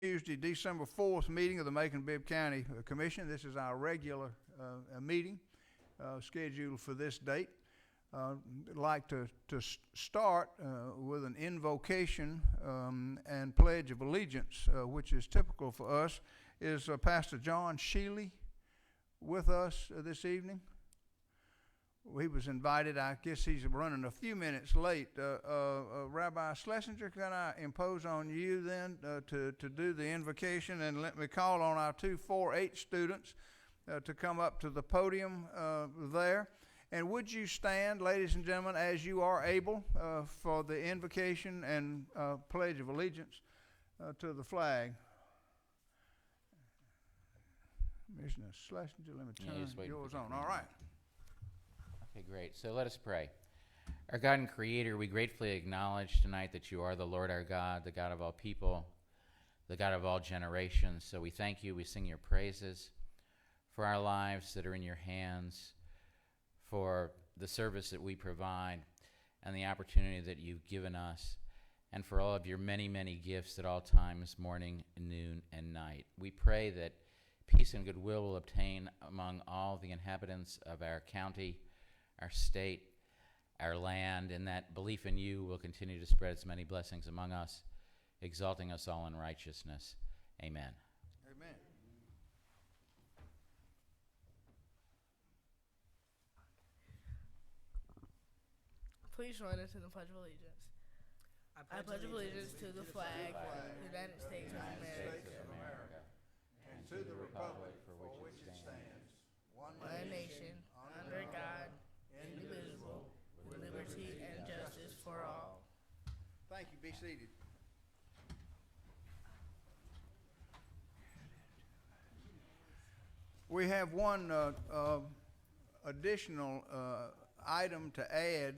Tuesday, December 4th meeting of the Macon-Bibb County Commission. This is our regular meeting scheduled for this date. I'd like to start with an invocation and pledge of allegiance, which is typical for us. Is Pastor John Sheely with us this evening? He was invited. I guess he's running a few minutes late. Rabbi Schlesinger, can I impose on you then to do the invocation, and let me call on our two 4-H students to come up to the podium there. And would you stand, ladies and gentlemen, as you are able, for the invocation and pledge of allegiance to the flag. Commissioner Schlesinger, let me turn yours on. All right. Okay, great. So let us pray. Our God and Creator, we gratefully acknowledge tonight that you are the Lord our God, the God of all people, the God of all generations. So we thank you. We sing your praises for our lives that are in your hands, for the service that we provide and the opportunity that you've given us, and for all of your many, many gifts at all times, morning, noon, and night. We pray that peace and goodwill will obtain among all the inhabitants of our county, our state, our land, and that belief in you will continue to spread its many blessings among us, exalting us all in righteousness. Amen. Amen. Please join us in the Pledge of Allegiance. I pledge allegiance to the flag of the United States of America, and to the republic for which it stands, one nation, under God, indivisible, with liberty and justice for all. Thank you. Be seated. We have one additional item to add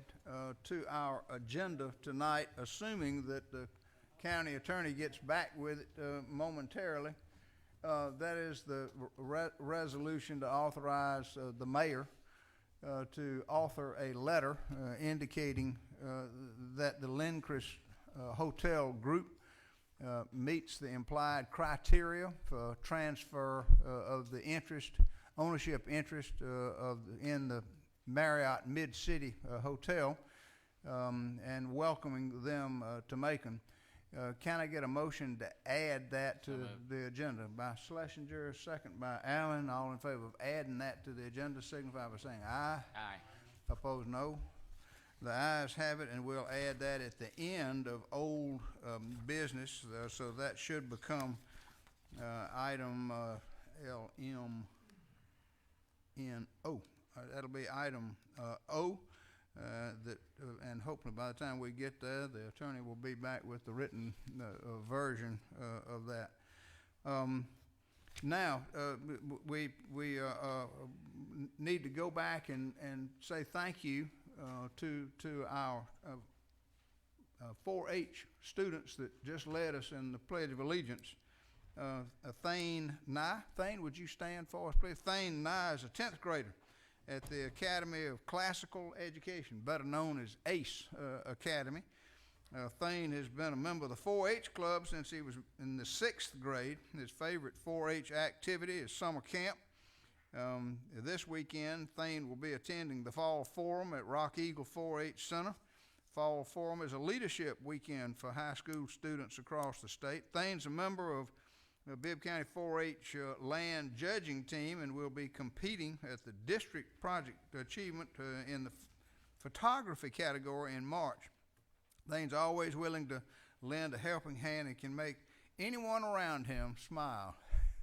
to our agenda tonight, assuming that the county attorney gets back with it momentarily. That is the resolution to authorize the mayor to author a letter indicating that the Lindchrist Hotel Group meets the implied criteria for transfer of the ownership interest in the Marriott Mid-City Hotel, and welcoming them to Macon. Can I get a motion to add that to the agenda? By Schlesinger, second by Allen. All in favor of adding that to the agenda signify by saying aye. Aye. Opposed, no. The ayes have it, and we'll add that at the end of old business, so that should become item LMNO. That'll be item O. And hopefully by the time we get there, the attorney will be back with the written version of that. Now, we need to go back and say thank you to our 4-H students that just led us in the Pledge of Allegiance. Thane Nye. Thane, would you stand for us, please? Thane Nye is a 10th grader at the Academy of Classical Education, better known as ACE Academy. Thane has been a member of the 4-H club since he was in the 6th grade. His favorite 4-H activity is summer camp. This weekend, Thane will be attending the Fall Forum at Rock Eagle 4-H Center. Fall Forum is a leadership weekend for high school students across the state. Thane's a member of the Bibb County 4-H land judging team and will be competing at the district project achievement in the photography category in March. Thane's always willing to lend a helping hand and can make anyone around him smile.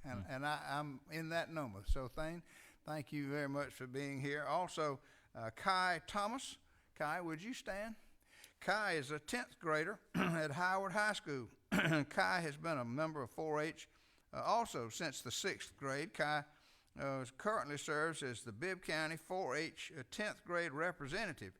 And I'm in that number. So Thane, thank you very much for being here. Also, Kai Thomas. Kai, would you stand? Kai is a 10th grader at Howard High School. Kai has been a member of 4-H also since the 6th grade. Kai currently serves as the Bibb County 4-H 10th grade representative.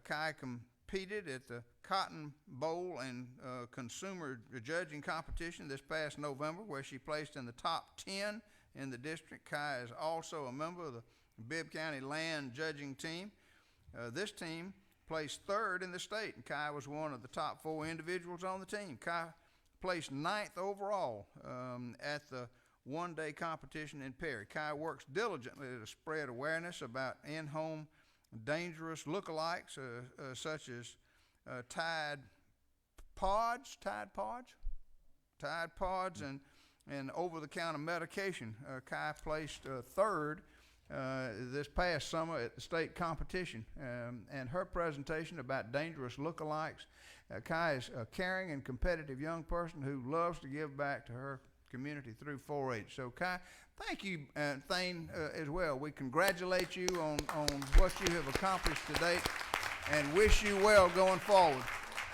Kai competed at the Cotton Bowl and consumer judging competition this past November, where she placed in the top 10 in the district. Kai is also a member of the Bibb County land judging team. This team placed 3rd in the state, and Kai was one of the top 4 individuals on the team. Kai placed 9th overall at the one-day competition in Perry. Kai works diligently to spread awareness about in-home dangerous lookalikes such as Tide Pods, and over-the-counter medication. Kai placed third this past summer at the state competition, and her presentation about dangerous lookalikes. Kai is a caring and competitive young person who loves to give back to her community through 4-H. So Kai, thank you, Thane, as well. We congratulate you on what you have accomplished to date and wish you well going forward.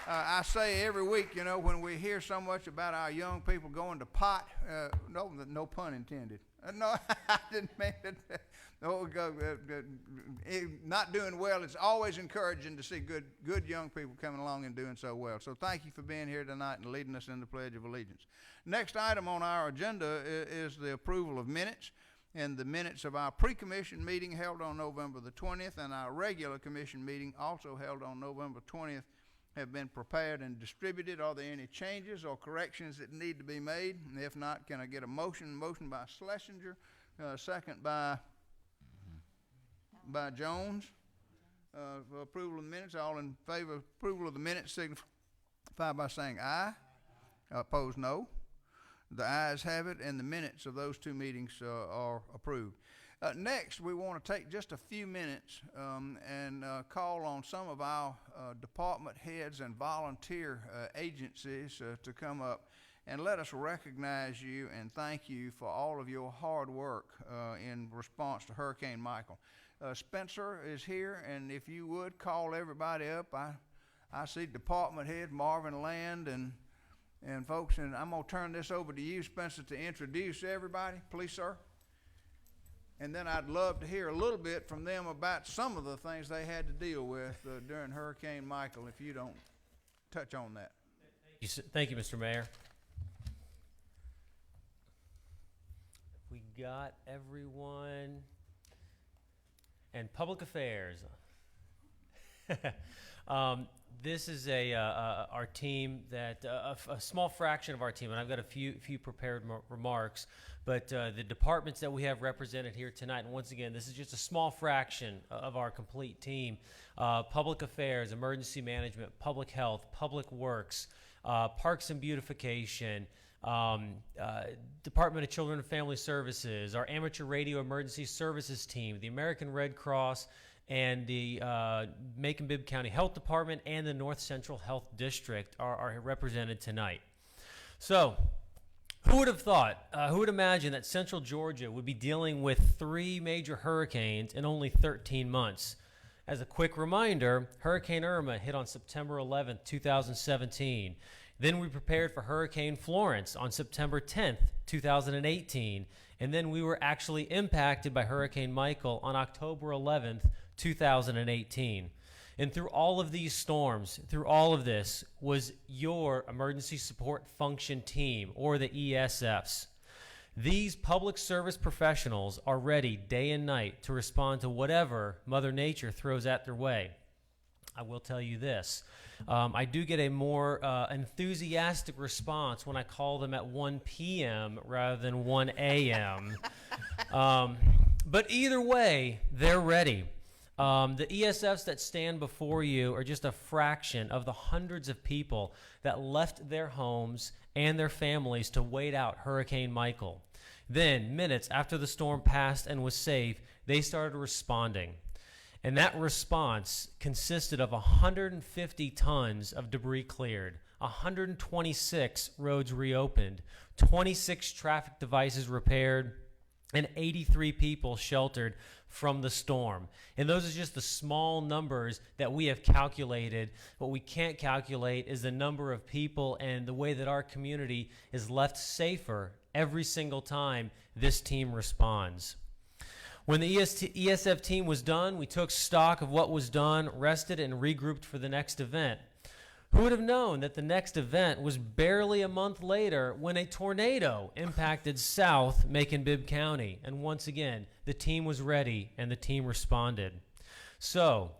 I say every week, you know, when we hear so much about our young people going to pot, no pun intended. No, I didn't mean it. No, not doing well. It's always encouraging to see good young people coming along and doing so well. So thank you for being here tonight and leading us in the Pledge of Allegiance. Next item on our agenda is the approval of minutes. And the minutes of our pre-commission meeting held on November the 20th and our regular commission meeting also held on November 20th have been prepared and distributed. Are there any changes or corrections that need to be made? And if not, can I get a motion? Motion by Schlesinger, second by Jones. For approval of the minutes, all in favor of approval of the minutes signify by saying aye. Opposed, no. The ayes have it, and the minutes of those two meetings are approved. Next, we want to take just a few minutes and call on some of our department heads and volunteer agencies to come up and let us recognize you and thank you for all of your hard work in response to Hurricane Michael. Spencer is here, and if you would call everybody up. I see department head Marvin Land and folks, and I'm going to turn this over to you, Spencer, to introduce everybody. Please, sir. And then I'd love to hear a little bit from them about some of the things they had to deal with during Hurricane Michael, if you don't touch on that. Thank you, Mr. Mayor. We got everyone. And public affairs. This is our team that a small fraction of our team, and I've got a few prepared remarks. But the departments that we have represented here tonight, and once again, this is just a small fraction of our complete team. Public affairs, emergency management, public health, public works, parks and beautification, Department of Children and Family Services, our amateur radio emergency services team, the American Red Cross, and the Macon-Bibb County Health Department and the North Central Health District are represented tonight. So, who would have thought, who would imagine that Central Georgia would be dealing with 3 major hurricanes in only 13 months? As a quick reminder, Hurricane Irma hit on September 11th, 2017. Then we prepared for Hurricane Florence on September 10th, 2018. And then we were actually impacted by Hurricane Michael on October 11th, 2018. And through all of these storms, through all of this, was your Emergency Support Function Team, or the ESFs. These public service professionals are ready day and night to respond to whatever Mother Nature throws at their way. I will tell you this. I do get a more enthusiastic response when I call them at 1 p.m. rather than 1 a.m. But either way, they're ready. The ESFs that stand before you are just a fraction of the hundreds of people that left their homes and their families to wait out Hurricane Michael. Then, minutes after the storm passed and was safe, they started responding. And that response consisted of 150 tons of debris cleared, 126 roads reopened, 26 traffic devices repaired, and 83 people sheltered from the storm. And those are just the small numbers that we have calculated. What we can't calculate is the number of people and the way that our community is left safer every single time this team responds. When the ESF team was done, we took stock of what was done, rested, and regrouped for the next event. Who would have known that the next event was barely a month later when a tornado impacted South Macon-Bibb County? And once again, the team was ready and the team responded. So,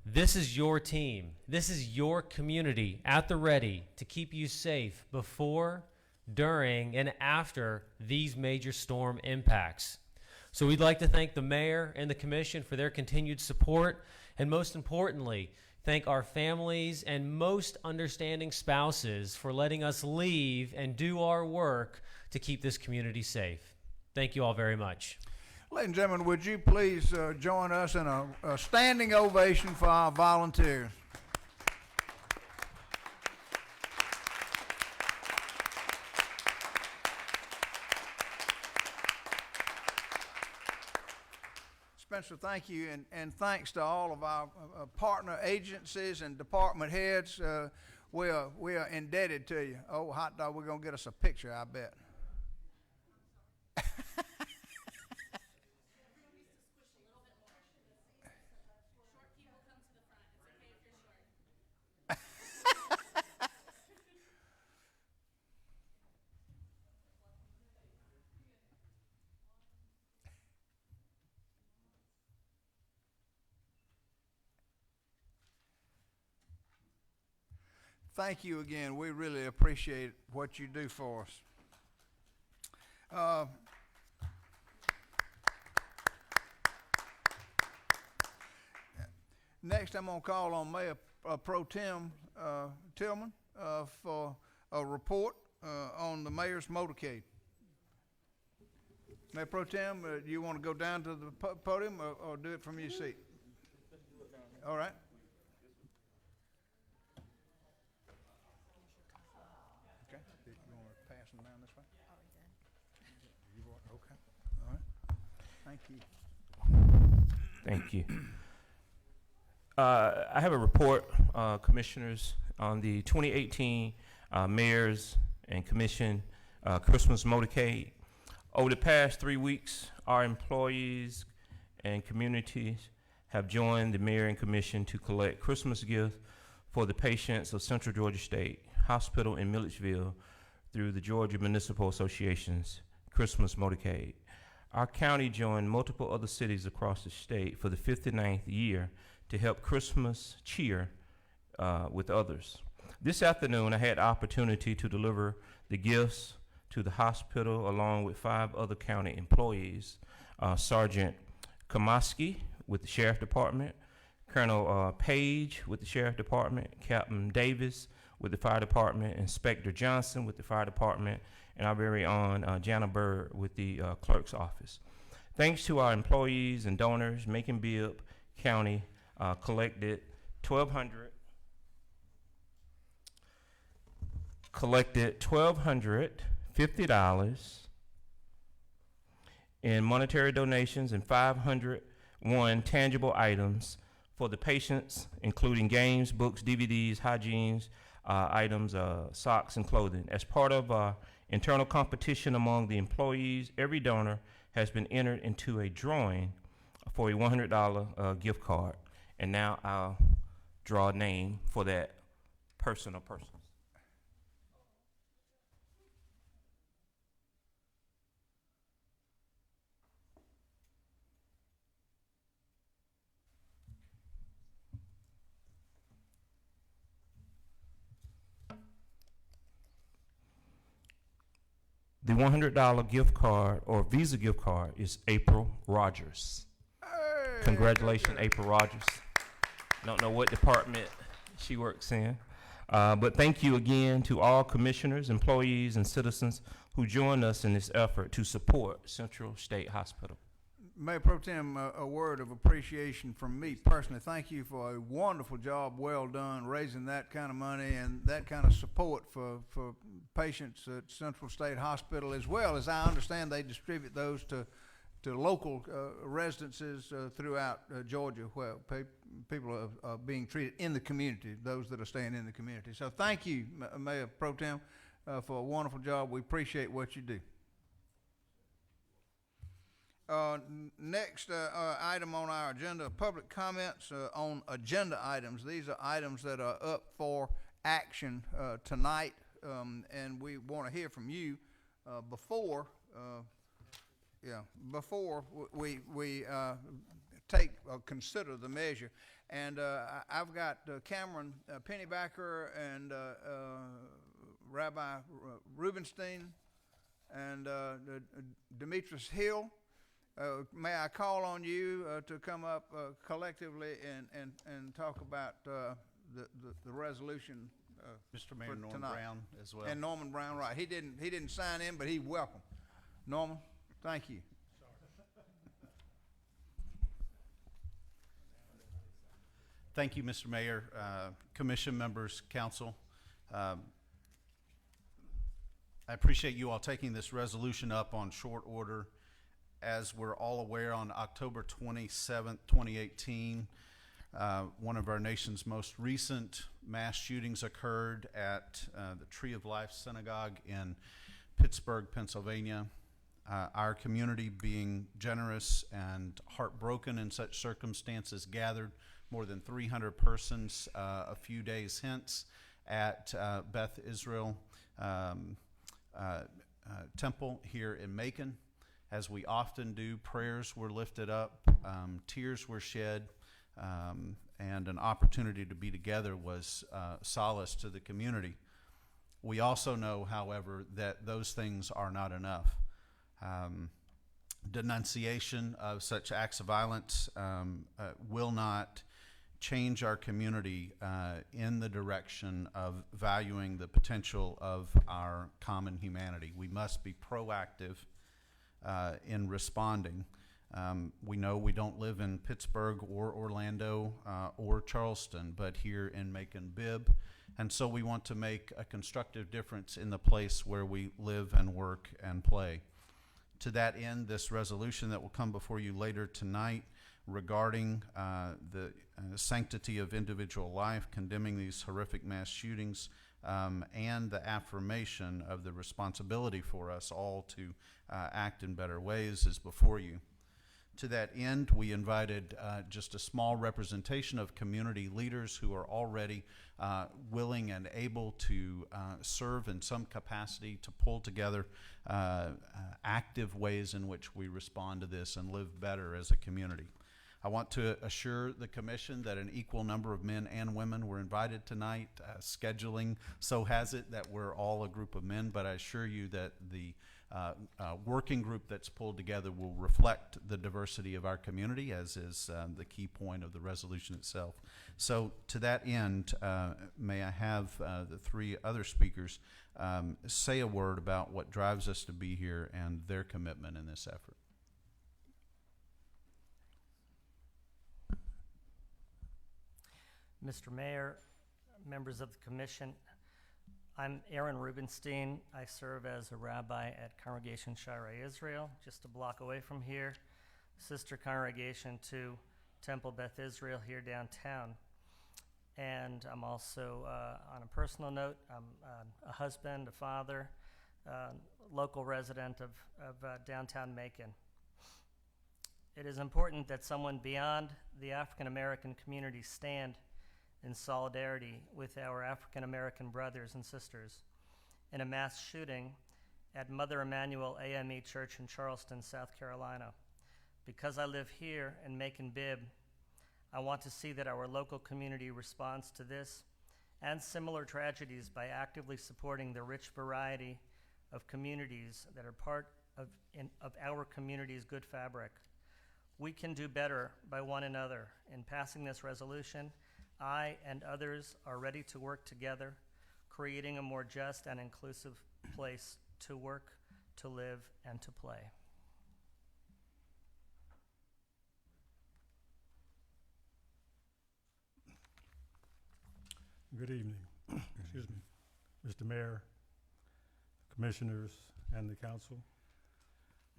This is your team. This is your community at the ready to keep you safe before, during, and after these major storm impacts. So we'd like to thank the mayor and the commission for their continued support, and most importantly, thank our families and most understanding spouses for letting us leave and do our work to keep this community safe. Thank you all very much. Ladies and gentlemen, would you please join us in a standing ovation for our volunteers? Spencer, thank you, and thanks to all of our partner agencies and department heads. We are indebted to you. Oh, hot dog, we're going to get us a picture, I bet. Thank you again. We really appreciate what you do for us. Next, I'm going to call on Mayor Pro Tem Tillman for a report on the mayor's motorcade. Mayor Pro Tem, do you want to go down to the podium or do it from your seat? All right. Down this way? Okay. All right. Thank you. Thank you. I have a report, commissioners, on the 2018 Mayors and Commission Christmas Motorcade. Over the past 3 weeks, our employees and communities have joined the Mayor and Commission to collect Christmas gifts for the patients of Central Georgia State Hospital in Milledgeville through the Georgia Municipal Association's Christmas Motorcade. Our county joined multiple other cities across the state for the 59th year to help Christmas cheer with others. This afternoon, I had the opportunity to deliver the gifts to the hospital along with 5 other county employees, Sergeant Kamaski with the Sheriff Department, Colonel Page with the Sheriff Department, Captain Davis with the Fire Department, Inspector Johnson with the Fire Department, and our very own Jana Bird with the Clerk's Office. Thanks to our employees and donors, Macon-Bibb County collected $1,250 in monetary donations and 501 tangible items for the patients, including games, books, DVDs, hygienes, items, socks, and clothing. As part of internal competition among the employees, every donor has been entered into a drawing for a $100 gift card. And now I'll draw a name for that person or persons. The $100 gift card or Visa gift card is April Rogers. Hey, Congratulations, April Rogers. Don't know what department she works in. But thank you again to all commissioners, employees, and citizens who joined us in this effort to support Central State Hospital. Mayor Pro Tem, a word of appreciation from me personally. Thank you for a wonderful job, well done, raising that kind of money and that kind of support for patients at Central State Hospital, as well as I understand they distribute those to local residences throughout Georgia where people are being treated in the community, those that are staying in the community. So thank you, Mayor Pro Tem, for a wonderful job. We appreciate what you do. Next item on our agenda, public comments on agenda items. These are items that are up for action tonight, and we want to hear from you before we consider the measure. And I've got Cameron Pennybacker and Rabbi Rubenstein and Demetrius Hill. May I call on you to come up collectively and talk about the resolution Mr. Mayor, for Norman tonight. Brown as well. And Norman Brown, right? He didn't sign in, but he's welcome. Norman, thank you. Thank you, Mr. Mayor, Commission members, Council. I appreciate you all taking this resolution up on short order. As we're all aware, on October 27th, 2018, one of our nation's most recent mass shootings occurred at the Tree of Life Synagogue in Pittsburgh, Pennsylvania. Our community, being generous and heartbroken in such circumstances, gathered more than 300 persons a few days hence at Beth Israel Temple here in Macon. As we often do, prayers were lifted up, tears were shed, and an opportunity to be together was solace to the community. We also know, however, that those things are not enough. Denunciation of such acts of violence will not change our community in the direction of valuing the potential of our common humanity. We must be proactive in responding. We know we don't live in Pittsburgh or Orlando or Charleston, but here in Macon-Bibb, and so we want to make a constructive difference in the place where we live and work and play. To that end, this resolution that will come before you later tonight regarding the sanctity of individual life, condemning these horrific mass shootings, and the affirmation of the responsibility for us all to act in better ways is before you. To that end, we invited just a small representation of community leaders who are already willing and able to serve in some capacity to pull together active ways in which we respond to this and live better as a community. I want to assure the Commission that an equal number of men and women were invited tonight. Scheduling so has it that we're all a group of men, but I assure you that the working group that's pulled together will reflect the diversity of our community, as is the key point of the resolution itself. So to that end, may I have the three other speakers say a word about what drives us to be here and their commitment in this effort. Mr. Mayor, members of the Commission, I'm Aaron Rubenstein. I serve as a rabbi at Congregation Shirei Israel, just a block away from here, sister congregation to Temple Beth Israel here downtown. And I'm also, on a personal note, I'm a husband, a father, local resident of downtown Macon. It is important that someone beyond the African American community stand in solidarity with our African American brothers and sisters in a mass shooting at Mother Emanuel AME Church in Charleston, South Carolina. Because I live here in Macon-Bibb, I want to see that our local community responds to this and similar tragedies by actively supporting the rich variety of communities that are part of our community's good fabric. We can do better by one another. In passing this resolution, I and others are ready to work together, creating a more just and inclusive place to work, to live, and to play. Good evening. Excuse me. Mr. Mayor, Commissioners, and the Council.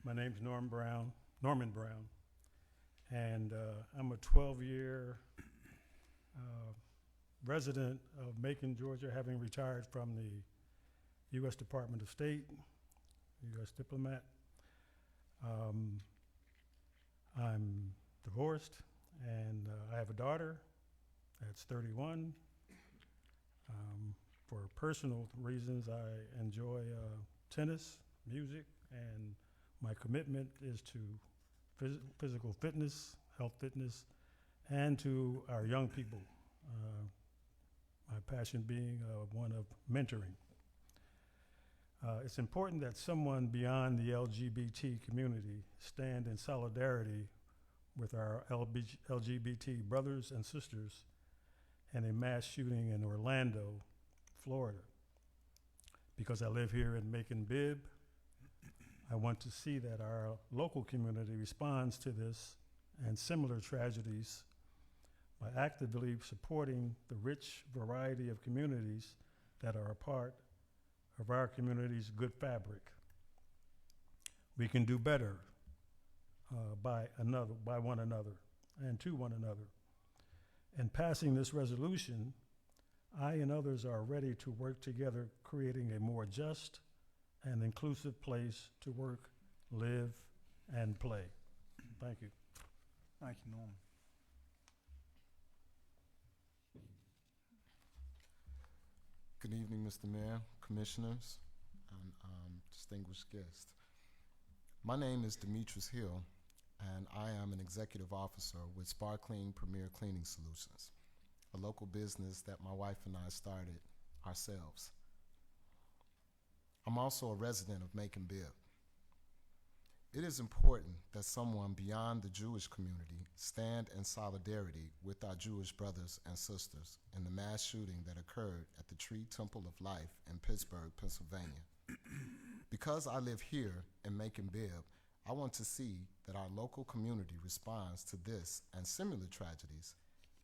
My name's Norman Brown, and I'm a 12-year resident of Macon, Georgia, having retired from the U.S. Department of State, U.S. diplomat. I'm divorced, and I have a daughter that's 31. For personal reasons, I enjoy tennis, music, and my commitment is to physical fitness, health, fitness, and to our young people. My passion being one of mentoring. It's important that someone beyond the LGBT community stand in solidarity with our LGBT brothers and sisters in a mass shooting in Orlando, Florida. Because I live here in Macon-Bibb, I want to see that our local community responds to this and similar tragedies by actively supporting the rich variety of communities that are a part of our community's good fabric. We can do better by one another and to one another. In passing this resolution, I and others are ready to work together, creating a more just and inclusive place to work, live, and play. Thank you. Thank you, Norman. Good evening, Mr. Mayor, Commissioners, and distinguished guests. My name is Demetrius Hill, and I am an executive officer with Sparkling Premier Cleaning Solutions, a local business that my wife and I started ourselves. I'm also a resident of Macon-Bibb. It is important that someone beyond the Jewish community stand in solidarity with our Jewish brothers and sisters in the mass shooting that occurred at the Tree Temple of Life in Pittsburgh, Pennsylvania. Because I live here in Macon-Bibb, I want to see that our local community responds to this and similar tragedies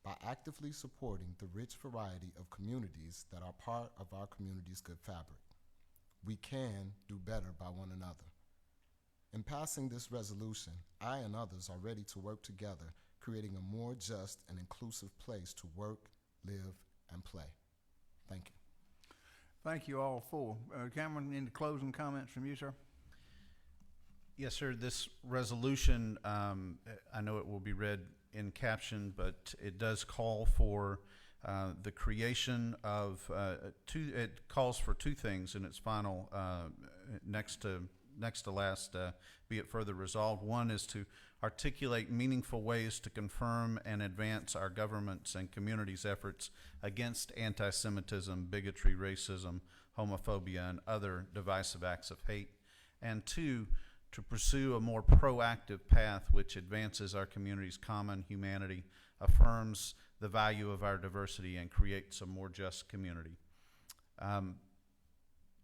by actively supporting the rich variety of communities that are part of our community's good fabric. We can do better by one another. In passing this resolution, I and others are ready to work together, creating a more just and inclusive place to work, live, and play. Thank you. Thank you all four. Cameron, any closing comments from you, sir? Yes, sir. This resolution, I know it will be read in caption, but it does call for the creation of it calls for two things in its final next to last, be it further resolved. One is to articulate meaningful ways to confirm and advance our government's and community's efforts against anti-Semitism, bigotry, racism, homophobia, and other divisive acts of hate. And two, to pursue a more proactive path which advances our community's common humanity, affirms the value of our diversity, and creates a more just community.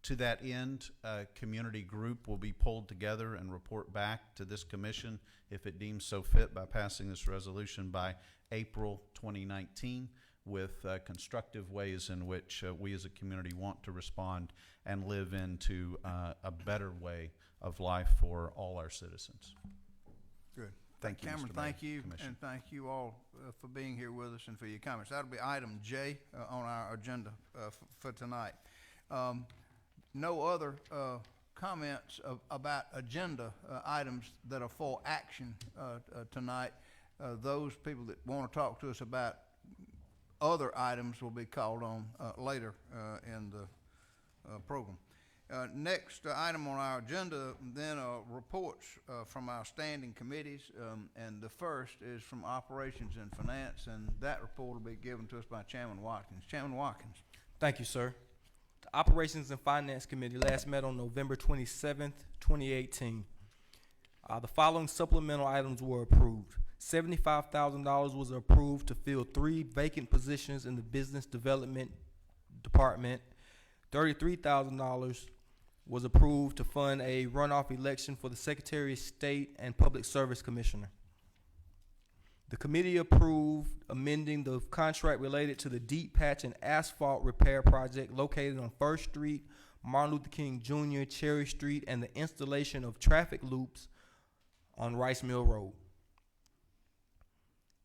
To that end, a community group will be pulled together and report back to this commission if it deems so fit by passing this resolution by April 2019 with constructive ways in which we as a community want to respond and live into a better way of life for all our citizens. Good. Thank you, Cameron, Mr. Mayor, thank you, Commission. and thank you all for being here with us and for your comments. That'll be item J on our agenda for tonight. No other comments about agenda items that are for action tonight. Those people that want to talk to us about other items will be called on later in the program. Next item on our agenda then reports from our standing committees, and the first is from Operations and Finance, and that report will be given to us by Chairman Watkins. Chairman Watkins. Thank you, sir. The Operations and Finance Committee last met on November 27th, 2018. The following supplemental items were approved. $75,000 was approved to fill 3 vacant positions in the Business Development Department. $33,000 was approved to fund a runoff election for the Secretary of State and Public Service Commissioner. The committee approved amending the contract related to the deep patch and asphalt repair project located on 1st Street, Martin Luther King Jr., Cherry Street, and the installation of traffic loops on Rice Mill Road.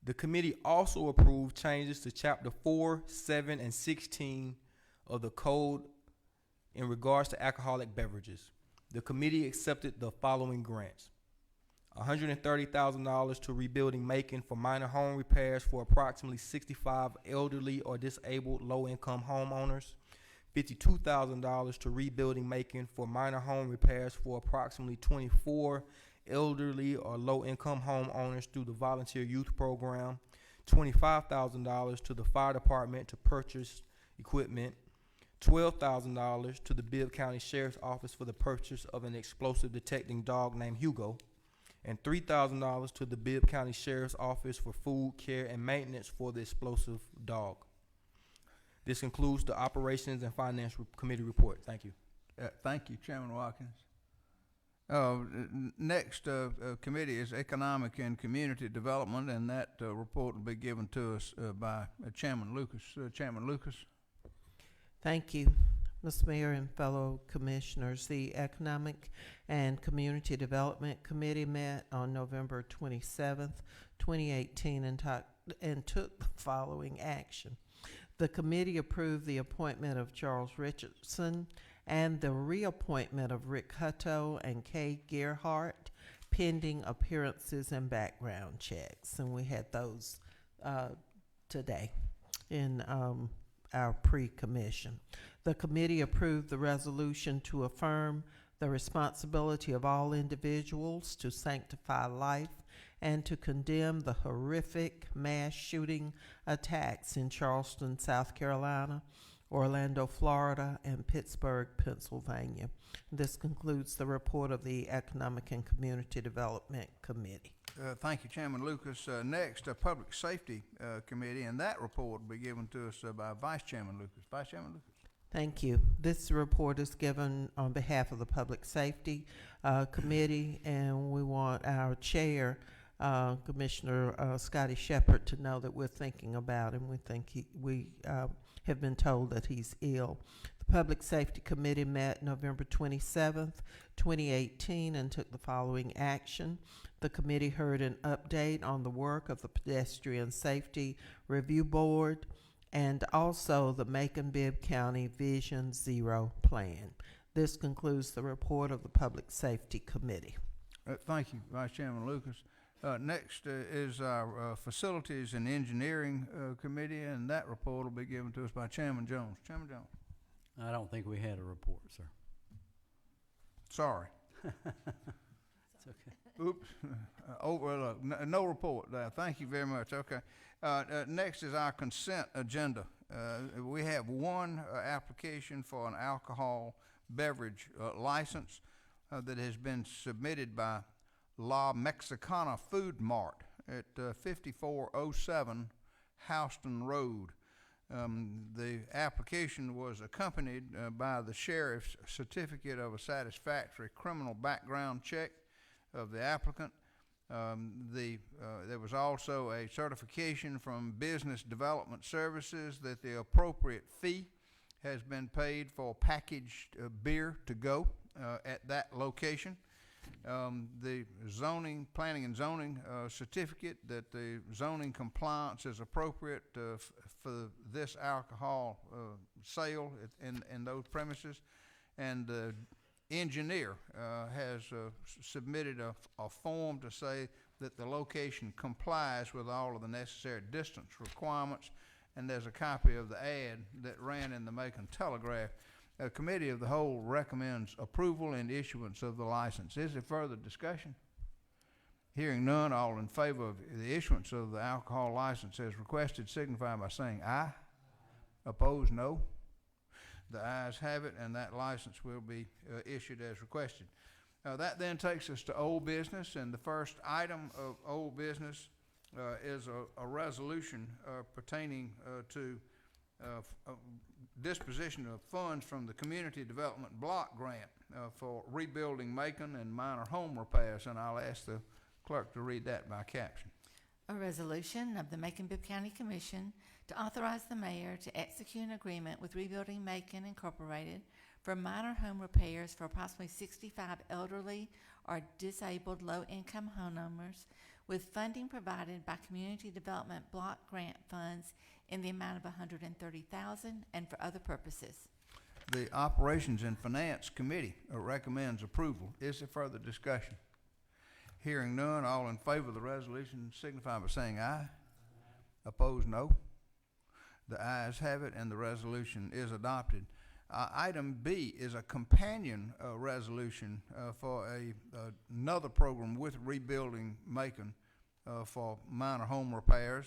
The committee also approved changes to Chapter 4, 7, and 16 of the Code in regards to alcoholic beverages. The committee accepted the following grants. $130,000 to Rebuilding Macon for minor home repairs for approximately 65 elderly or disabled low-income homeowners. $52,000 to Rebuilding Macon for minor home repairs for approximately 24 elderly or low-income homeowners through the Volunteer Youth Program, $25,000 to the Fire Department to purchase equipment, $12,000 to the Bibb County Sheriff's Office for the purchase of an explosive detecting dog named Hugo, and $3,000 to the Bibb County Sheriff's Office for food, care, and maintenance for the explosive dog. This concludes the Operations and Finance Committee report. Thank you. Thank you, Chairman Watkins. Next committee is Economic and Community Development, and that report will be given to us by Chairman Lucas. Chairman Lucas. Thank you, Mr. Mayor and fellow commissioners. The Economic and Community Development Committee met on November 27th, 2018, and took the following action. The committee approved the appointment of Charles Richardson and the reappointment of Rick Hutto and Kay Gerhardt pending appearances and background checks. And we had those today in our pre-commission. The committee approved the resolution to affirm the responsibility of all individuals to sanctify life and to condemn the horrific mass shooting attacks in Charleston, South Carolina, Orlando, Florida, and Pittsburgh, Pennsylvania. This concludes the report of the Economic and Community Development Committee. Thank you, Chairman Lucas. Next, Public Safety Committee, and that report will be given to us by Vice Chairman Lucas. Vice Chairman Lucas. Thank you. This report is given on behalf of the Public Safety Committee, and we want our chair, Commissioner Scotty Shepard, to know that we're thinking about him. We think we have been told that he's ill. The Public Safety Committee met November 27th, 2018, and took the following action. The committee heard an update on the work of the Pedestrian Safety Review Board and also the Macon-Bibb County Vision Zero Plan. This concludes the report of the Public Safety Committee. Thank you, Vice Chairman Lucas. Next is our Facilities and Engineering Committee, and that report will be given to us by Chairman Jones. Chairman Jones. I don't think we had a report, sir. Sorry. It's okay. Oops. Overlook. No report there. Thank you very much. Okay. Next is our consent agenda. We have one application for an alcohol beverage license that has been submitted by La Mexicana Food Mart at 5407 Houston Road. The application was accompanied by the sheriff's certificate of a satisfactory criminal background check of the applicant. There was also a certification from Business Development Services that the appropriate fee has been paid for packaged beer to go at that location. The planning and zoning certificate that the zoning compliance is appropriate for this alcohol sale in those premises, and the engineer has submitted a form to say that the location complies with all of the necessary distance requirements, and there's a copy of the ad that ran in the Macon Telegraph. A committee of the whole recommends approval and issuance of the license. Is there further discussion? Hearing none, all in favor of the issuance of the alcohol license as requested signify by saying aye. Opposed, no. The ayes have it, and that license will be issued as requested. That then takes us to old business, and the first item of old business is a resolution pertaining to disposition of funds from the Community Development Block Grant for rebuilding Macon and minor home repairs, and I'll ask the clerk to read that by caption. A resolution of the Macon-Bibb County Commission to authorize the mayor to execute an agreement with Rebuilding Macon Incorporated for minor home repairs for approximately 65 elderly or disabled low-income homeowners, with funding provided by Community Development Block Grant funds in the amount of $130,000 and for other purposes. The Operations and Finance Committee recommends approval. Is there further discussion? Hearing none, all in favor of the resolution signify by saying aye. Opposed, no. The ayes have it, and the resolution is adopted. Item B is a companion resolution for another program with Rebuilding Macon for minor home repairs,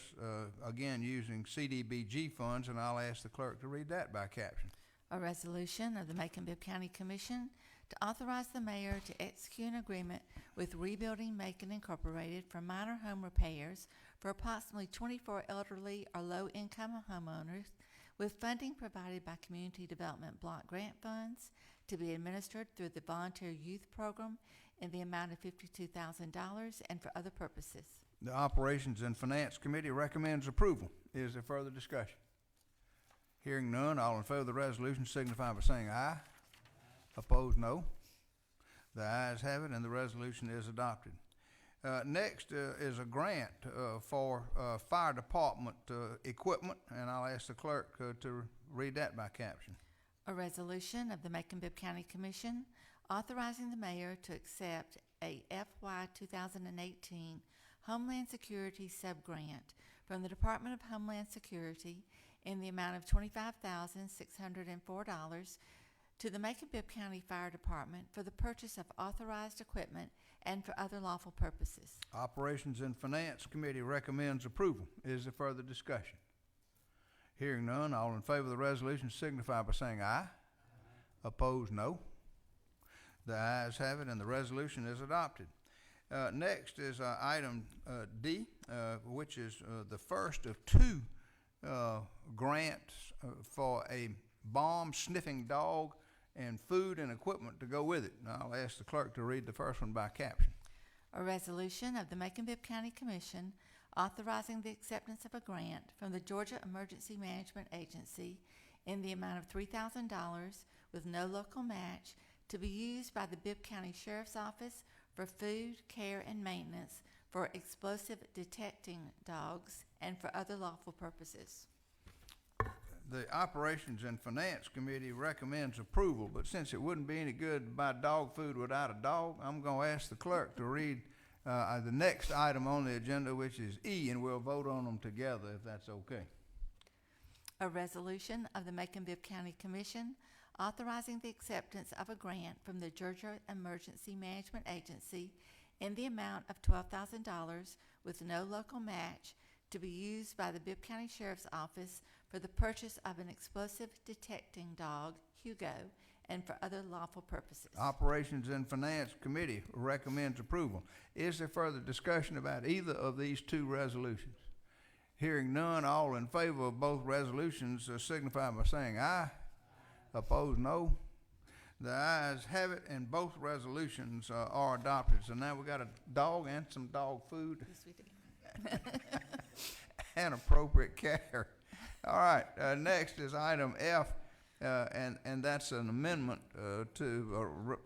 again using CDBG funds, and I'll ask the clerk to read that by caption. A resolution of the Macon-Bibb County Commission to authorize the mayor to execute an agreement with Rebuilding Macon Incorporated for minor home repairs for approximately 24 elderly or low-income homeowners, with funding provided by Community Development Block Grant Funds to be administered through the Volunteer Youth Program in the amount of $52,000 and for other purposes. The Operations and Finance Committee recommends approval. Is there further discussion? Hearing none, all in favor of the resolution signify by saying aye. Opposed, no. The ayes have it, and the resolution is adopted. Next is a grant for fire department equipment, and I'll ask the clerk to read that by caption. A resolution of the Macon-Bibb County Commission authorizing the mayor to accept a FY 2018 Homeland Security sub-grant from the Department of Homeland Security in the amount of $25,604 to the Macon-Bibb County Fire Department for the purchase of authorized equipment and for other lawful purposes. Operations and Finance Committee recommends approval. Is there further discussion? Hearing none, all in favor of the resolution signify by saying aye. Opposed, no. The ayes have it, and the resolution is adopted. Next is item D, which is the first of two grants for a bomb sniffing dog and food and equipment to go with it. Now, I'll ask the clerk to read the first one by caption. A resolution of the Macon-Bibb County Commission authorizing the acceptance of a grant from the Georgia Emergency Management Agency in the amount of $3,000 with no local match to be used by the Bibb County Sheriff's Office for food, care, and maintenance for explosive detecting dogs and for other lawful purposes. The Operations and Finance Committee recommends approval, but since it wouldn't be any good to buy dog food without a dog, I'm going to ask the clerk to read the next item on the agenda, which is E, and we'll vote on them together if that's okay. A resolution of the Macon-Bibb County Commission authorizing the acceptance of a grant from the Georgia Emergency Management Agency in the amount of $12,000 with no local match to be used by the Bibb County Sheriff's Office for the purchase of an explosive detecting dog, Hugo, and for other lawful purposes. Operations and Finance Committee recommends approval. Is there further discussion about either of these two resolutions? Hearing none, all in favor of both resolutions signify by saying aye. Opposed, no. The ayes have it, and both resolutions are adopted. So now we got a dog and some dog food. Yes, we do. And appropriate care. All right, next is item F, and that's an amendment to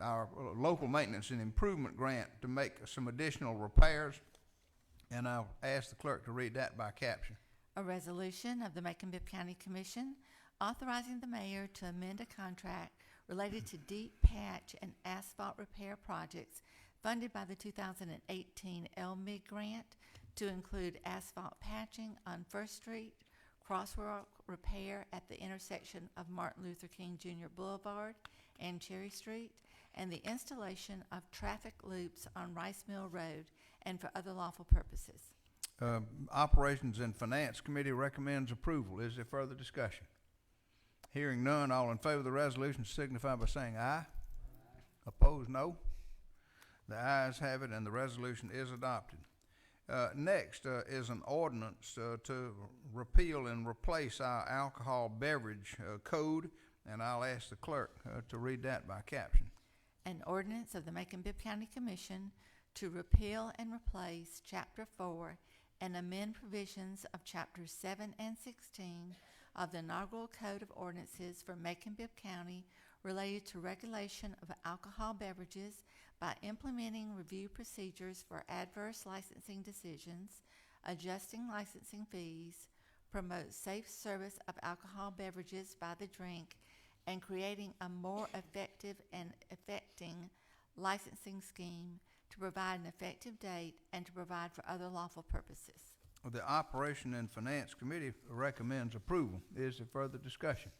our local maintenance and improvement grant to make some additional repairs, and I'll ask the clerk to read that by caption. A resolution of the Macon-Bibb County Commission authorizing the mayor to amend a contract related to deep patch and asphalt repair projects funded by the 2018 LMIG grant to include asphalt patching on First Street, crosswalk repair at the intersection of Martin Luther King Jr. Boulevard and Cherry Street, and the installation of traffic loops on Rice Mill Road and for other lawful purposes. Operations and Finance Committee recommends approval. Is there further discussion? Hearing none, all in favor of the resolution signify by saying aye. Opposed, no. The ayes have it, and the resolution is adopted. Next is an ordinance to repeal and replace our alcohol beverage code, and I'll ask the clerk to read that by caption. An ordinance of the Macon-Bibb County Commission to repeal and replace Chapter 4 and amend provisions of Chapters 7 and 16 of the inaugural Code of Ordinances for Macon-Bibb County related to regulation of alcohol beverages by implementing review procedures for adverse licensing decisions, adjusting licensing fees, promote safe service of alcohol beverages by the drink, and creating a more effective and effecting licensing scheme to provide an effective date and to provide for other lawful purposes. The Operation and Finance Committee recommends approval. Is there further discussion?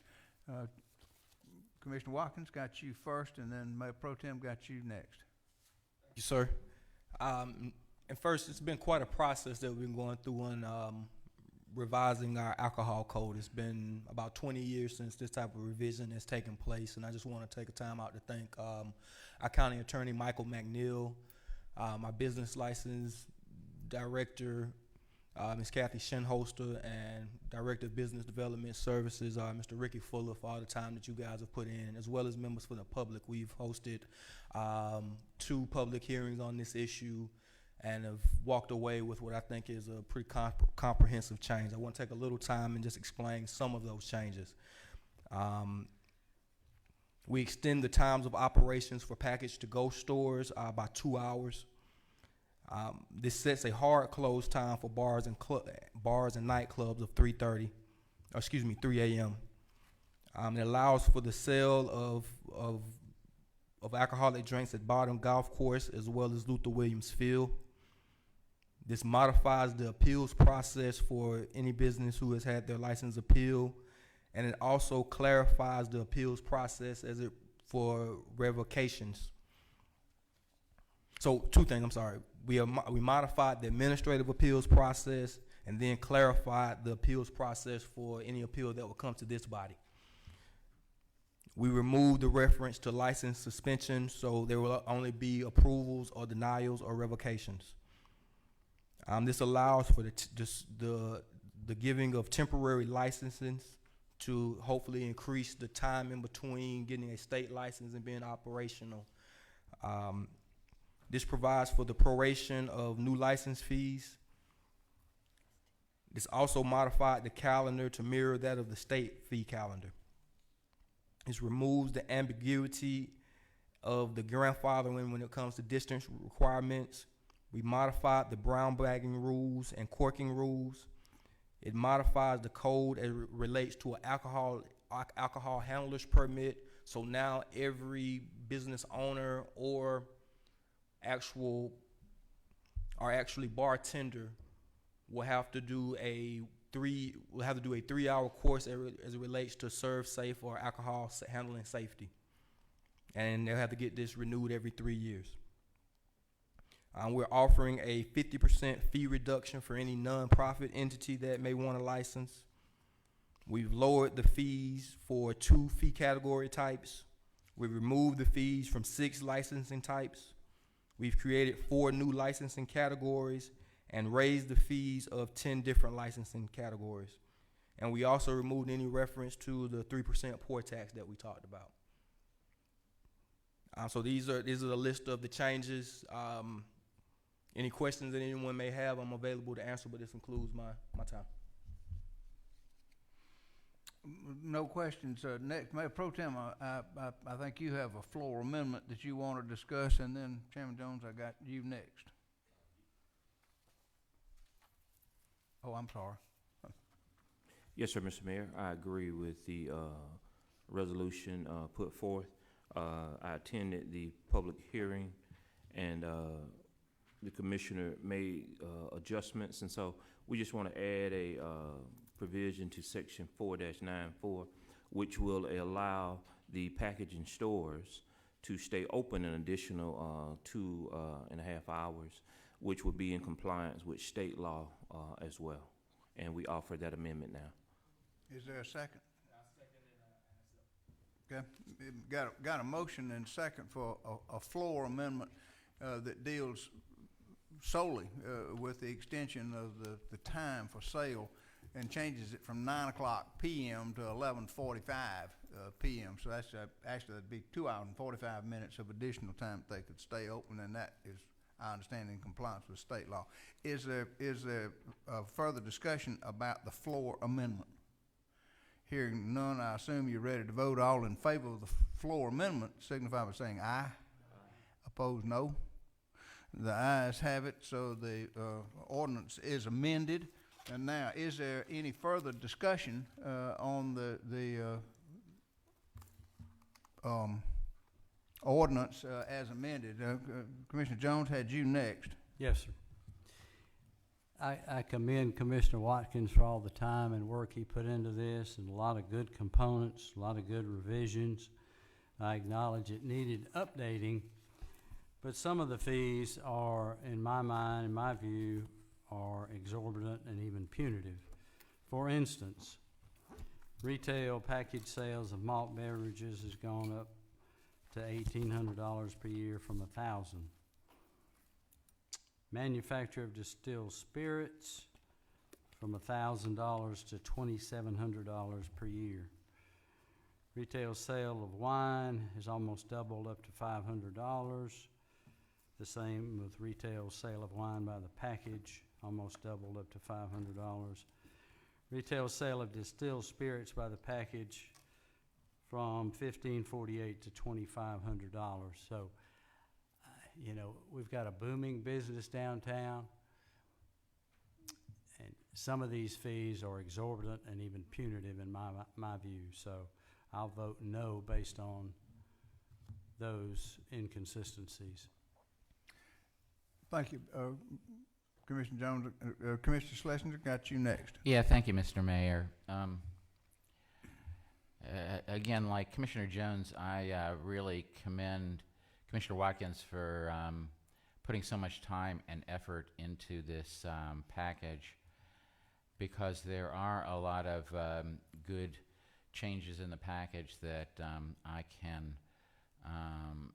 Commissioner Watkins got you first, and then Mayor Pro Tem got you next. Thank you, sir. And first, it's been quite a process that we've been going through on revising our alcohol code. It's been about 20 years since this type of revision has taken place, and I just want to take a time out to thank our county attorney, Michael McNeil, my business license director, Ms. Kathy Shinholster, and Director of Business Development Services, Mr. Ricky Fuller, for all the time that you guys have put in, as well as members for the public. We've hosted 2 public hearings on this issue and have walked away with what I think is a pretty comprehensive change. I want to take a little time and just explain some of those changes. We extend the times of operations for package-to-go stores by 2 hours. This sets a hard close time for bars and nightclubs of 3 a.m. It allows for the sale of alcoholic drinks at Bottom Golf Course as well as Luther Williams Field. This modifies the appeals process for any business who has had their license appealed, and it also clarifies the appeals process for revocations. So 2 things, I'm sorry. We modified the administrative appeals process and then clarified the appeals process for any appeal that will come to this body. We removed the reference to license suspension, so there will only be approvals or denials or revocations. This allows for the giving of temporary licenses to hopefully increase the time in between getting a state license and being operational. This provides for the proration of new license fees. This also modified the calendar to mirror that of the state fee calendar. This removes the ambiguity of the grandfathering when it comes to distance requirements. We modified the brown bagging rules and corking rules. It modifies the code as it relates to an alcohol handler's permit. So now every business owner or actually bartender will have to do a 3-hour course as it relates to serve safe or alcohol handling safety, and they'll have to get this renewed every 3 years. We're offering a 50% fee reduction for any nonprofit entity that may want a license. We've lowered the fees for 2 fee category types. We've removed the fees from 6 licensing types. We've created 4 new licensing categories and raised the fees of 10 different licensing categories. And we also removed any reference to the 3% poor tax that we talked about. So these are the list of the changes. Any questions that anyone may have, I'm available to answer, but this includes my time. No questions. Next, Mayor Pro Tem, I think you have a floor amendment that you want to discuss, and then Chairman Jones, I got you next. Oh, I'm sorry. Yes, sir, Mr. Mayor. I agree with the resolution put forth. I attended the public hearing, and the commissioner made adjustments, and so we just want to add a provision to section 4-94, which will allow the packaging stores to stay open an additional 2.5 hours, which would be in compliance with state law as well. And we offer that amendment now. Is there a second? Okay, got a motion and second for a floor amendment that deals solely with the extension of the time for sale and changes it from 9 o'clock p.m. to 11:45 p.m. So that's actually that'd be 2 hours and 45 minutes of additional time that they could stay open, and that is, I understand, in compliance with state law. Is there further discussion about the floor amendment? Hearing none, I assume you're ready to vote. All in favor of the floor amendment signify by saying aye. Opposed, no. The ayes have it, so the ordinance is amended. And now, is there any further discussion on the ordinance as amended? Commissioner Jones, had you next. Yes, sir. I commend Commissioner Watkins for all the time and work he put into this, and a lot of good components, a lot of good revisions. I acknowledge it needed updating, but some of the fees are, in my mind, in my view, are exorbitant and even punitive. For instance, retail package sales of malt beverages has gone up to $1,800 per year from $1,000. Manufacture of distilled spirits from $1,000 to $2,700 per year. Retail sale of wine has almost doubled up to $500. The same with retail sale of wine by the package, almost doubled up to $500. Retail sale of distilled spirits by the package from $1,548 to $2,500. So, you know, we've got a booming business downtown, and some of these fees are exorbitant and even punitive in my view. So I'll vote no based on those inconsistencies. Thank you, Commissioner Jones. Commissioner Schlesinger, got you next. Yeah, thank you, Mr. Mayor. Again, like Commissioner Jones, I really commend Commissioner Watkins for putting so much time and effort into this package, because there are a lot of good changes in the package that I can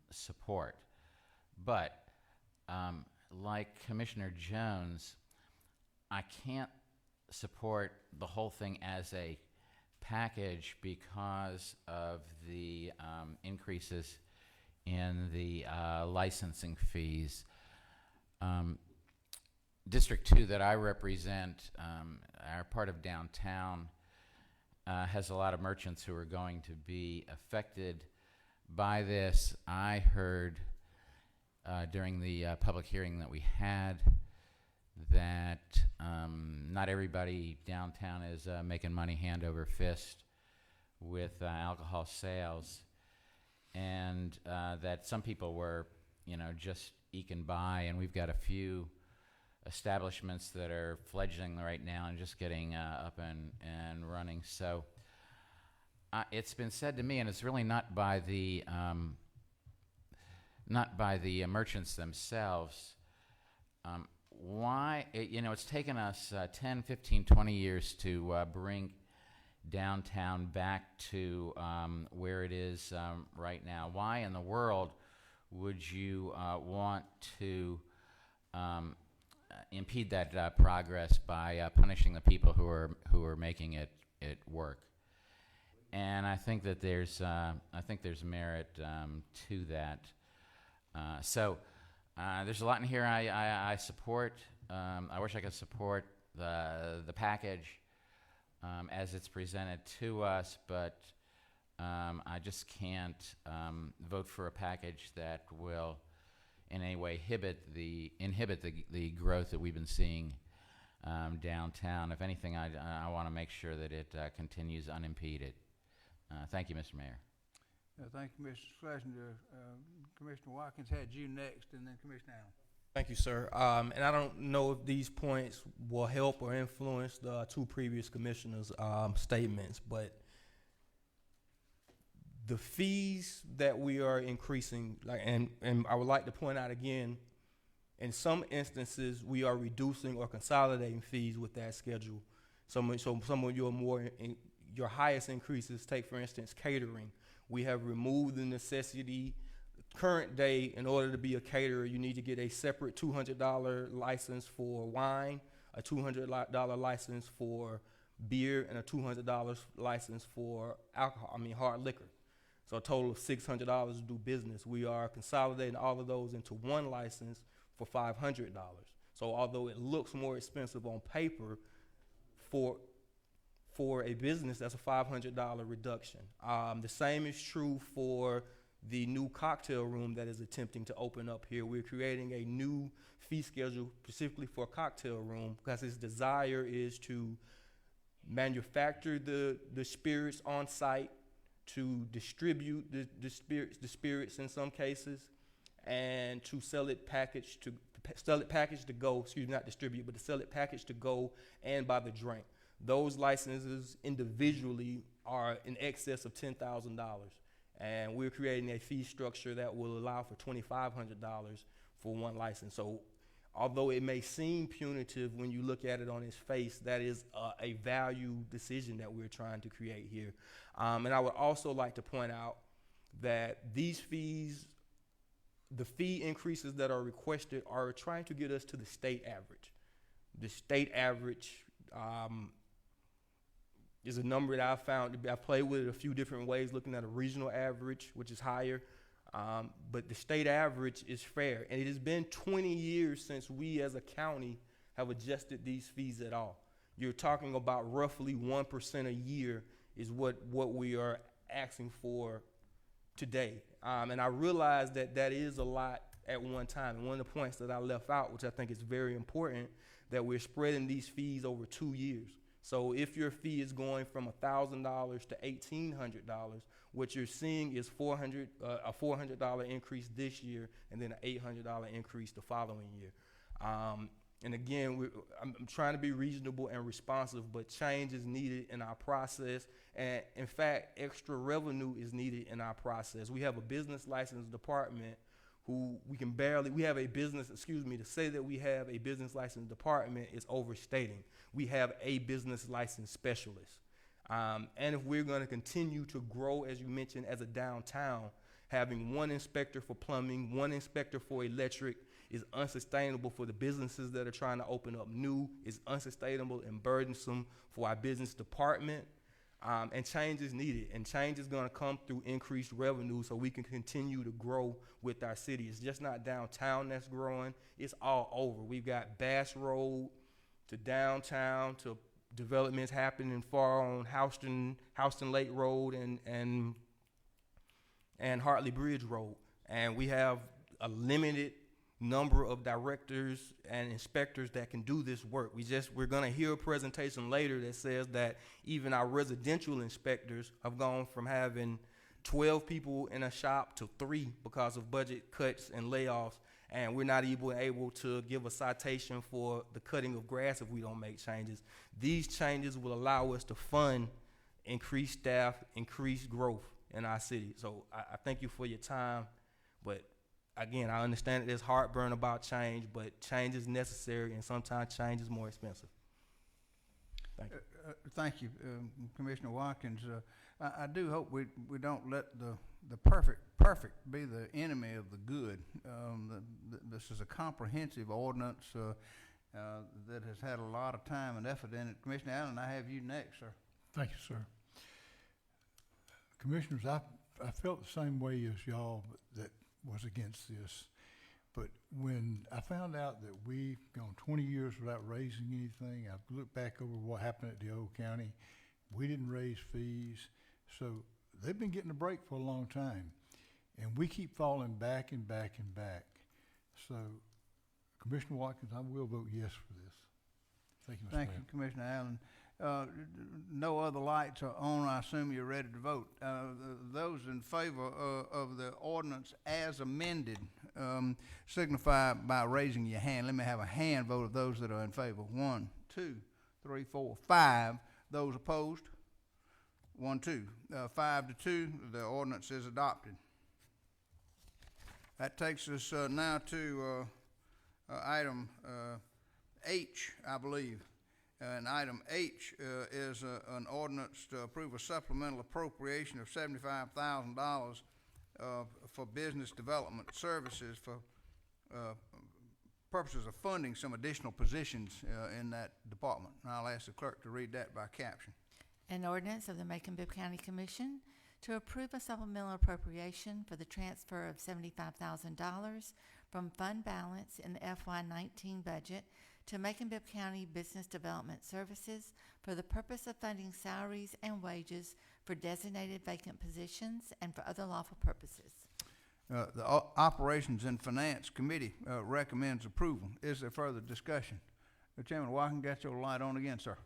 support. But like Commissioner Jones, I can't support the whole thing as a package because of the increases in the licensing fees. District 2 that I represent, our part of downtown, has a lot of merchants who are going to be affected by this. I heard during the public hearing that we had that not everybody downtown is making money hand over fist with alcohol sales, and that some people were, you know, just eking by, and we've got a few establishments that are fledgling right now and just getting up and running. So it's been said to me, and it's really not by the merchants themselves, why, you know, it's taken us 10, 15, 20 years to bring downtown back to where it is right now. Why in the world would you want to impede that progress by punishing the people who are making it work? And I think that there's merit to that. So there's a lot in here I support. I wish I could support the package as it's presented to us, but I just can't vote for a package that will in any way inhibit the growth that we've been seeing downtown. If anything, I want to make sure that it continues unimpeded. Thank you, Mr. Mayor. Thank you, Mr. Schlesinger. Commissioner Watkins had you next, and then Commissioner Allen. Thank you, sir. And I don't know if these points will help or influence the two previous commissioners' statements, but the fees that we are increasing, and I would like to point out again, in some instances we are reducing or consolidating fees with that schedule. Some of your highest increases, take for instance catering. We have removed the necessity. Current day, in order to be a caterer, you need to get a separate $200 license for wine, a $200 license for beer, and a $200 license for hard liquor. So a total of $600 to do business. We are consolidating all of those into one license for $500. So although it looks more expensive on paper, for a business, that's a $500 reduction. The same is true for the new cocktail room that is attempting to open up here. We're creating a new fee schedule specifically for a cocktail room because its desire is to manufacture the spirits on site, to distribute the spirits in some cases, and to sell it packaged to go. Excuse me, not distribute, but to sell it packaged to go and by the drink. Those licenses individually are in excess of $10,000. And we're creating a fee structure that will allow for $2,500 for one license. So although it may seem punitive when you look at it on its face, that is a value decision that we're trying to create here. And I would also like to point out that these fees, the fee increases that are requested, are trying to get us to the state average. The state average is a number that I found. I played with it a few different ways, looking at a regional average, which is higher. But the state average is fair. And it has been 20 years since we as a county have adjusted these fees at all. You're talking about roughly 1% a year is what we are asking for today. And I realize that that is a lot at one time. And one of the points that I left out, which I think is very important, that we're spreading these fees over 2 years. So if your fee is going from $1,000 to $1,800, what you're seeing is a $400 increase this year, and then an $800 increase the following year. And again, I'm trying to be reasonable and responsive, but change is needed in our process. And in fact, extra revenue is needed in our process. We have a business license department who to say that we have a business license department is overstating. We have a business license specialist. And if we're going to continue to grow, as you mentioned, as a downtown, having one inspector for plumbing, one inspector for electric is unsustainable for the businesses that are trying to open up new, is unsustainable and burdensome for our business department. And change is needed, and change is going to come through increased revenue so we can continue to grow with our city. It's just not downtown that's growing, it's all over. We've got Bass Road to downtown to developments happening far on Houston Lake Road and Hartley Bridge Road. And we have a limited number of directors and inspectors that can do this work. We're going to hear a presentation later that says that even our residential inspectors have gone from having 12 people in a shop to 3 because of budget cuts and layoffs, and we're not even able to give a citation for the cutting of grass if we don't make changes. These changes will allow us to fund increased staff, increased growth in our city. So I thank you for your time, but again, I understand that there's heartburn about change, but change is necessary, and sometimes change is more expensive. Thank you. Thank you, Commissioner Watkins. I do hope we don't let the perfect be the enemy of the good. This is a comprehensive ordinance that has had a lot of time and effort in it. Commissioner Allen, I have you next, sir. Thank you, sir. Commissioners, I felt the same way as y'all that was against this. But when I found out that we've gone 20 years without raising anything, I've looked back over what happened at the old county. We didn't raise fees. So they've been getting a break for a long time. And we keep falling back and back and back. So, Commissioner Watkins, I will vote yes for this. Thank you, Mr. Mayor. Thank you, Commissioner Allen. No other lights are on. I assume you're ready to vote. Those in favor of the ordinance as amended signify by raising your hand. Let me have a hand vote of those that are in favor. 1, 2, 3, 4, 5. Those opposed? 1, 2. 5 to 2. The ordinance is adopted. That takes us now to item H, I believe. And item H is an ordinance to approve a supplemental appropriation of $75,000 for business development services for purposes of funding some additional positions in that department. And I'll ask the clerk to read that by caption. An ordinance of the Macon-Bibb County Commission to approve a supplemental appropriation for the transfer of $75,000 from fund balance in the FY19 budget to Macon-Bibb County Business Development Services for the purpose of funding salaries and wages for designated vacant positions and for other lawful purposes. The Operations and Finance Committee recommends approval. Is there further discussion? Chairman Watkins, got your light on again, sir.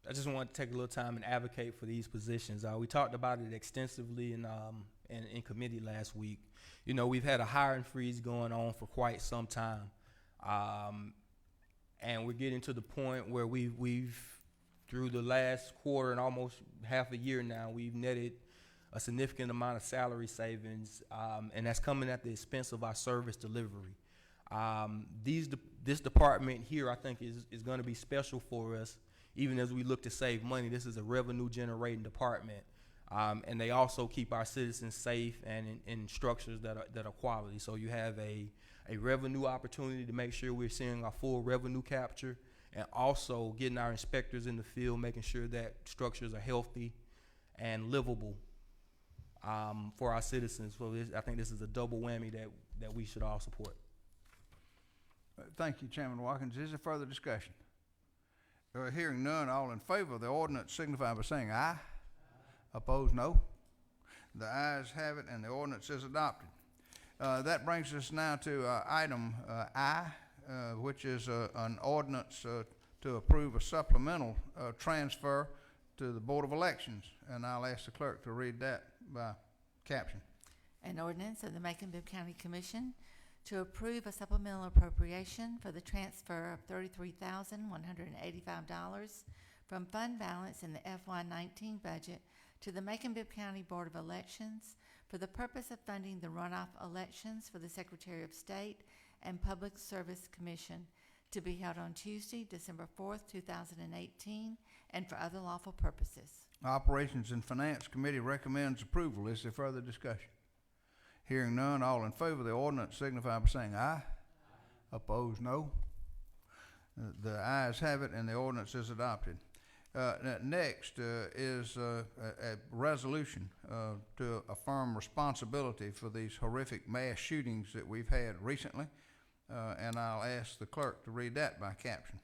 I just want to take a little time and advocate for these positions. We talked about it extensively in committee last week. You know, we've had a hiring freeze going on for quite some time. And we're getting to the point where we've through the last quarter and almost half a year now, we've netted a significant amount of salary savings, and that's coming at the expense of our service delivery. This department here, I think, is going to be special for us, even as we look to save money. This is a revenue-generating department, and they also keep our citizens safe and in structures that are quality. So you have a revenue opportunity to make sure we're seeing our full revenue capture, and also getting our inspectors in the field, making sure that structures are healthy and livable for our citizens. So I think this is a double whammy that we should all support. Thank you, Chairman Watkins. Is there further discussion? Hearing none, all in favor of the ordinance signify by saying aye. Opposed, no. The ayes have it, and the ordinance is adopted. That brings us now to item I, which is an ordinance to approve a supplemental transfer to the Board of Elections, and I'll ask the clerk to read that by caption. An ordinance of the Macon-Bibb County Commission to approve a supplemental appropriation for the transfer of $33,185 from fund balance in the FY19 budget to the Macon-Bibb County Board of Elections for the purpose of funding the runoff elections for the Secretary of State and Public Service Commission to be held on Tuesday, December 4th, 2018, and for other lawful purposes. Operations and Finance Committee recommends approval. Is there further discussion? Hearing none, all in favor of the ordinance signify by saying aye. Opposed, no. The ayes have it, and the ordinance is adopted. Next is a resolution to affirm responsibility for these horrific mass shootings that we've had recently, and I'll ask the clerk to read that by caption.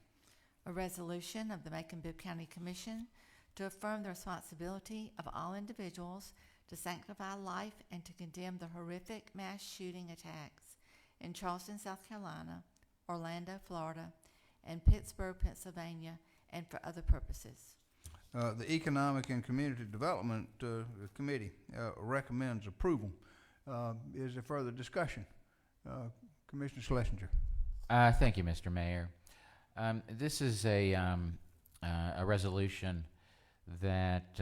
A resolution of the Macon-Bibb County Commission to affirm the responsibility of all individuals to sanctify life and to condemn the horrific mass shooting attacks in Charleston, South Carolina, Orlando, Florida, and Pittsburgh, Pennsylvania, and for other purposes. The Economic and Community Development Committee recommends approval. Is there further discussion? Commissioner Schlesinger. Thank you, Mr. Mayor. This is a resolution that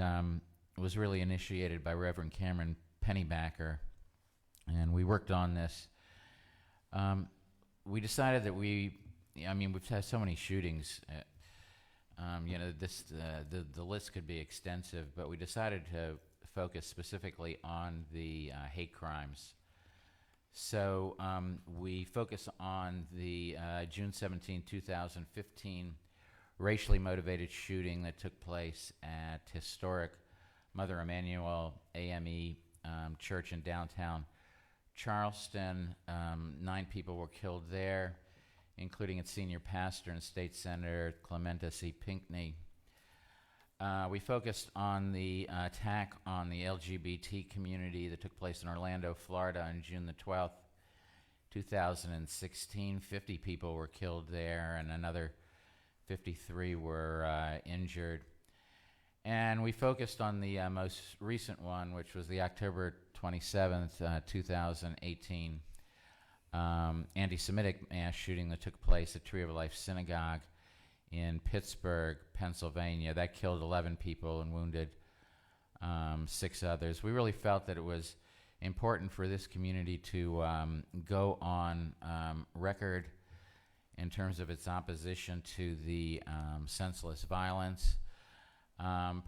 was really initiated by Reverend Cameron Pennybacker, and we worked on this. We decided that we've had so many shootings. The list could be extensive, but we decided to focus specifically on the hate crimes. So we focus on the June 17, 2015 racially motivated shooting that took place at historic Mother Emanuel AME Church in downtown Charleston. 9 people were killed there, including its senior pastor and state senator, Clementa C. Pinckney. We focused on the attack on the LGBT community that took place in Orlando, Florida on June the 12th, 2016. 50 people were killed there, and another 53 were injured. And we focused on the most recent one, which was the October 27th, 2018 anti-Semitic mass shooting that took place at Tree of Life Synagogue in Pittsburgh, Pennsylvania. That killed 11 people and wounded 6 others. We really felt that it was important for this community to go on record in terms of its opposition to the senseless violence,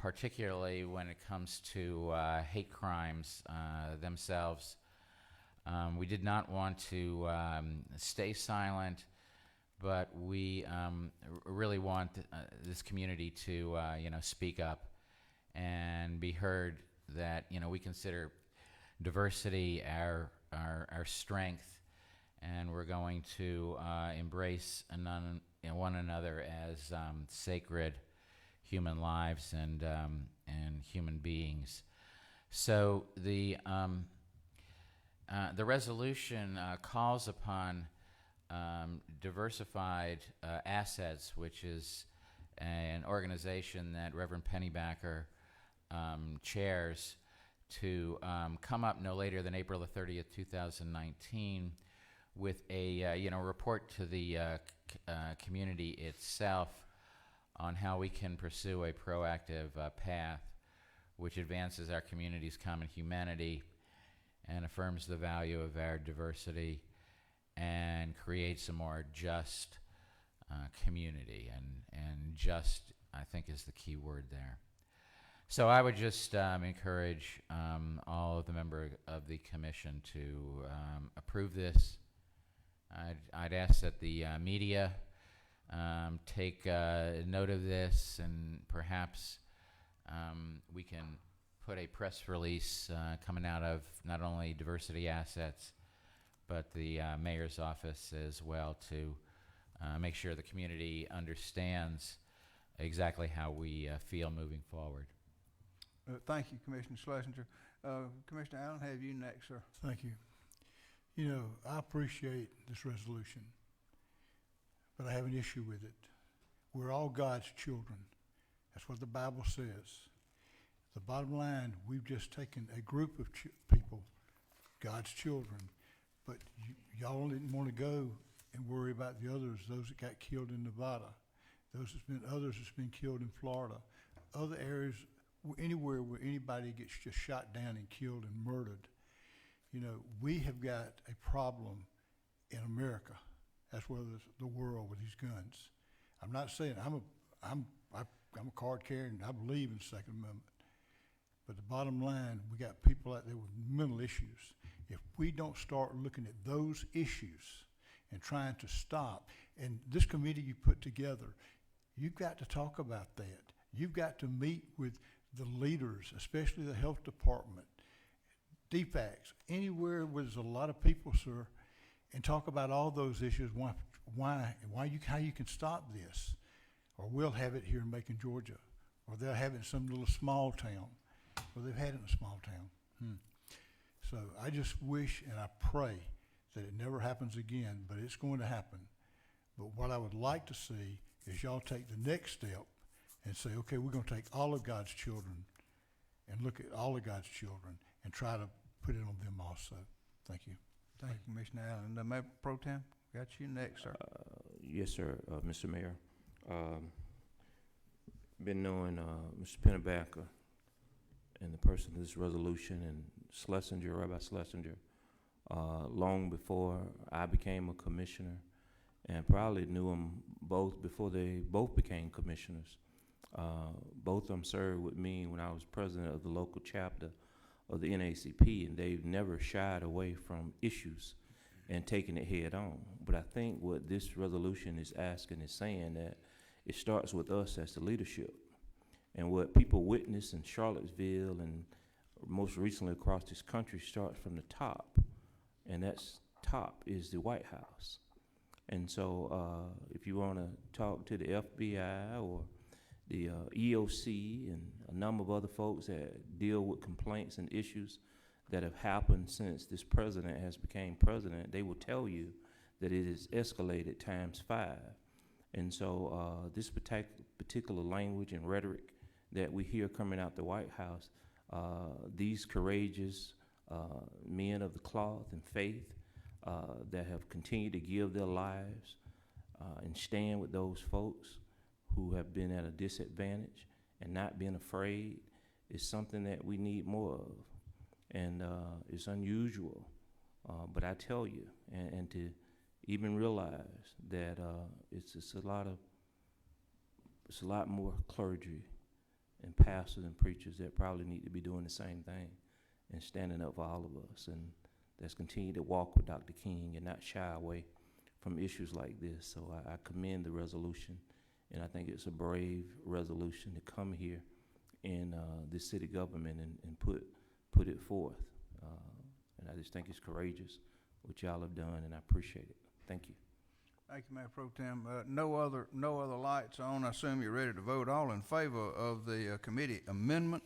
particularly when it comes to hate crimes themselves. We did not want to stay silent, but we really want this community to speak up and be heard, that we consider diversity our strength, and we're going to embrace one another as sacred human lives and human beings. So the resolution calls upon Diversified Assets, which is an organization that Reverend Pennybacker chairs, to come up no later than April the 30th, 2019, with a report to the community itself on how we can pursue a proactive path which advances our community's common humanity and affirms the value of our diversity and creates a more just community. And just, I think, is the key word there. So I would just encourage all of the members of the commission to approve this. I'd ask that the media take note of this, and perhaps we can put a press release coming out of not only Diversity Assets, but the mayor's office as well, to make sure the community understands exactly how we feel moving forward. Thank you, Commissioner Schlesinger. Commissioner Allen, have you next, sir. Thank you. You know, I appreciate this resolution, but I have an issue with it. We're all God's children. That's what the Bible says. The bottom line, we've just taken a group of people, God's children, but y'all didn't want to go and worry about the others, those that got killed in Nevada, others that's been killed in Florida, other areas, anywhere where anybody gets just shot down and killed and murdered. You know, we have got a problem in America, as well as the world, with these guns. I'm not saying I'm a card carrier and I believe in the Second Amendment, but the bottom line, we got people out there with mental issues. If we don't start looking at those issues and trying to stop, and this committee you put together, you've got to talk about that. You've got to meet with the leaders, especially the health department, DFACs, anywhere where there's a lot of people, sir, and talk about all those issues, how you can stop this. Or we'll have it here in Macon, Georgia, or they'll have it in some little small town, or they've had it in a small town. So I just wish and I pray that it never happens again, but it's going to happen. But what I would like to see is y'all take the next step and say, okay, we're going to take all of God's children and look at all of God's children and try to put it on them also. Thank you. Thank you, Commissioner Allen. Mayor Pro Tem, got you next, sir. Yes, sir, Mr. Mayor. Been knowing Mr. Pennebaker and the person of this resolution, and Schlesinger, Rabbi Schlesinger, long before I became a commissioner, and probably knew them both before they both became commissioners. Both of them served with me when I was president of the local chapter of the NACP, and they've never shied away from issues and taking it head on. But I think what this resolution is asking is saying that it starts with us as the leadership. And what people witness in Charlottesville and most recently across this country starts from the top. And that's top is the White House. And so if you want to talk to the FBI or the EOC and a number of other folks that deal with complaints and issues that have happened since this president has become president, they will tell you that it is escalated ×5. And so this particular language and rhetoric that we hear coming out the White House, these courageous men of the cloth and faith that have continued to give their lives and stand with those folks who have been at a disadvantage and not being afraid is something that we need more of. And it's unusual, but I tell you, and to even realize that it's a lot more clergy and pastors and preachers that probably need to be doing the same thing and standing up for all of us, and that's continue to walk with Dr. King and not shy away from issues like this. So I commend the resolution, and I think it's a brave resolution to come here in this city government and put it forth. And I just think it's courageous what y'all have done, and I appreciate it. Thank you. Thank you, Mayor Pro Tem. No other lights on. I assume you're ready to vote. All in favor of the committee amendment,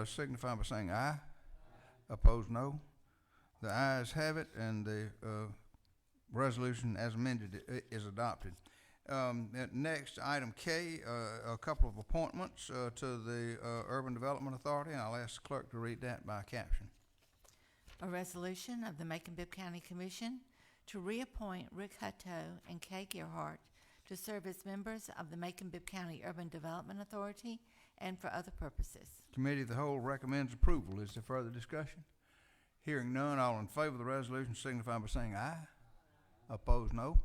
signify by saying aye. Opposed, no. The ayes have it, and the resolution as amended is adopted. Next, item K, a couple of appointments to the Urban Development Authority, and I'll ask the clerk to read that by caption. A resolution of the Macon-Bibb County Commission to reappoint Rick Hutto and Kay Gerhart to serve as members of the Macon-Bibb County Urban Development Authority and for other purposes. Committee of the Whole recommends approval. Is there further discussion? Hearing none, all in favor of the resolution signify by saying aye. Opposed, no.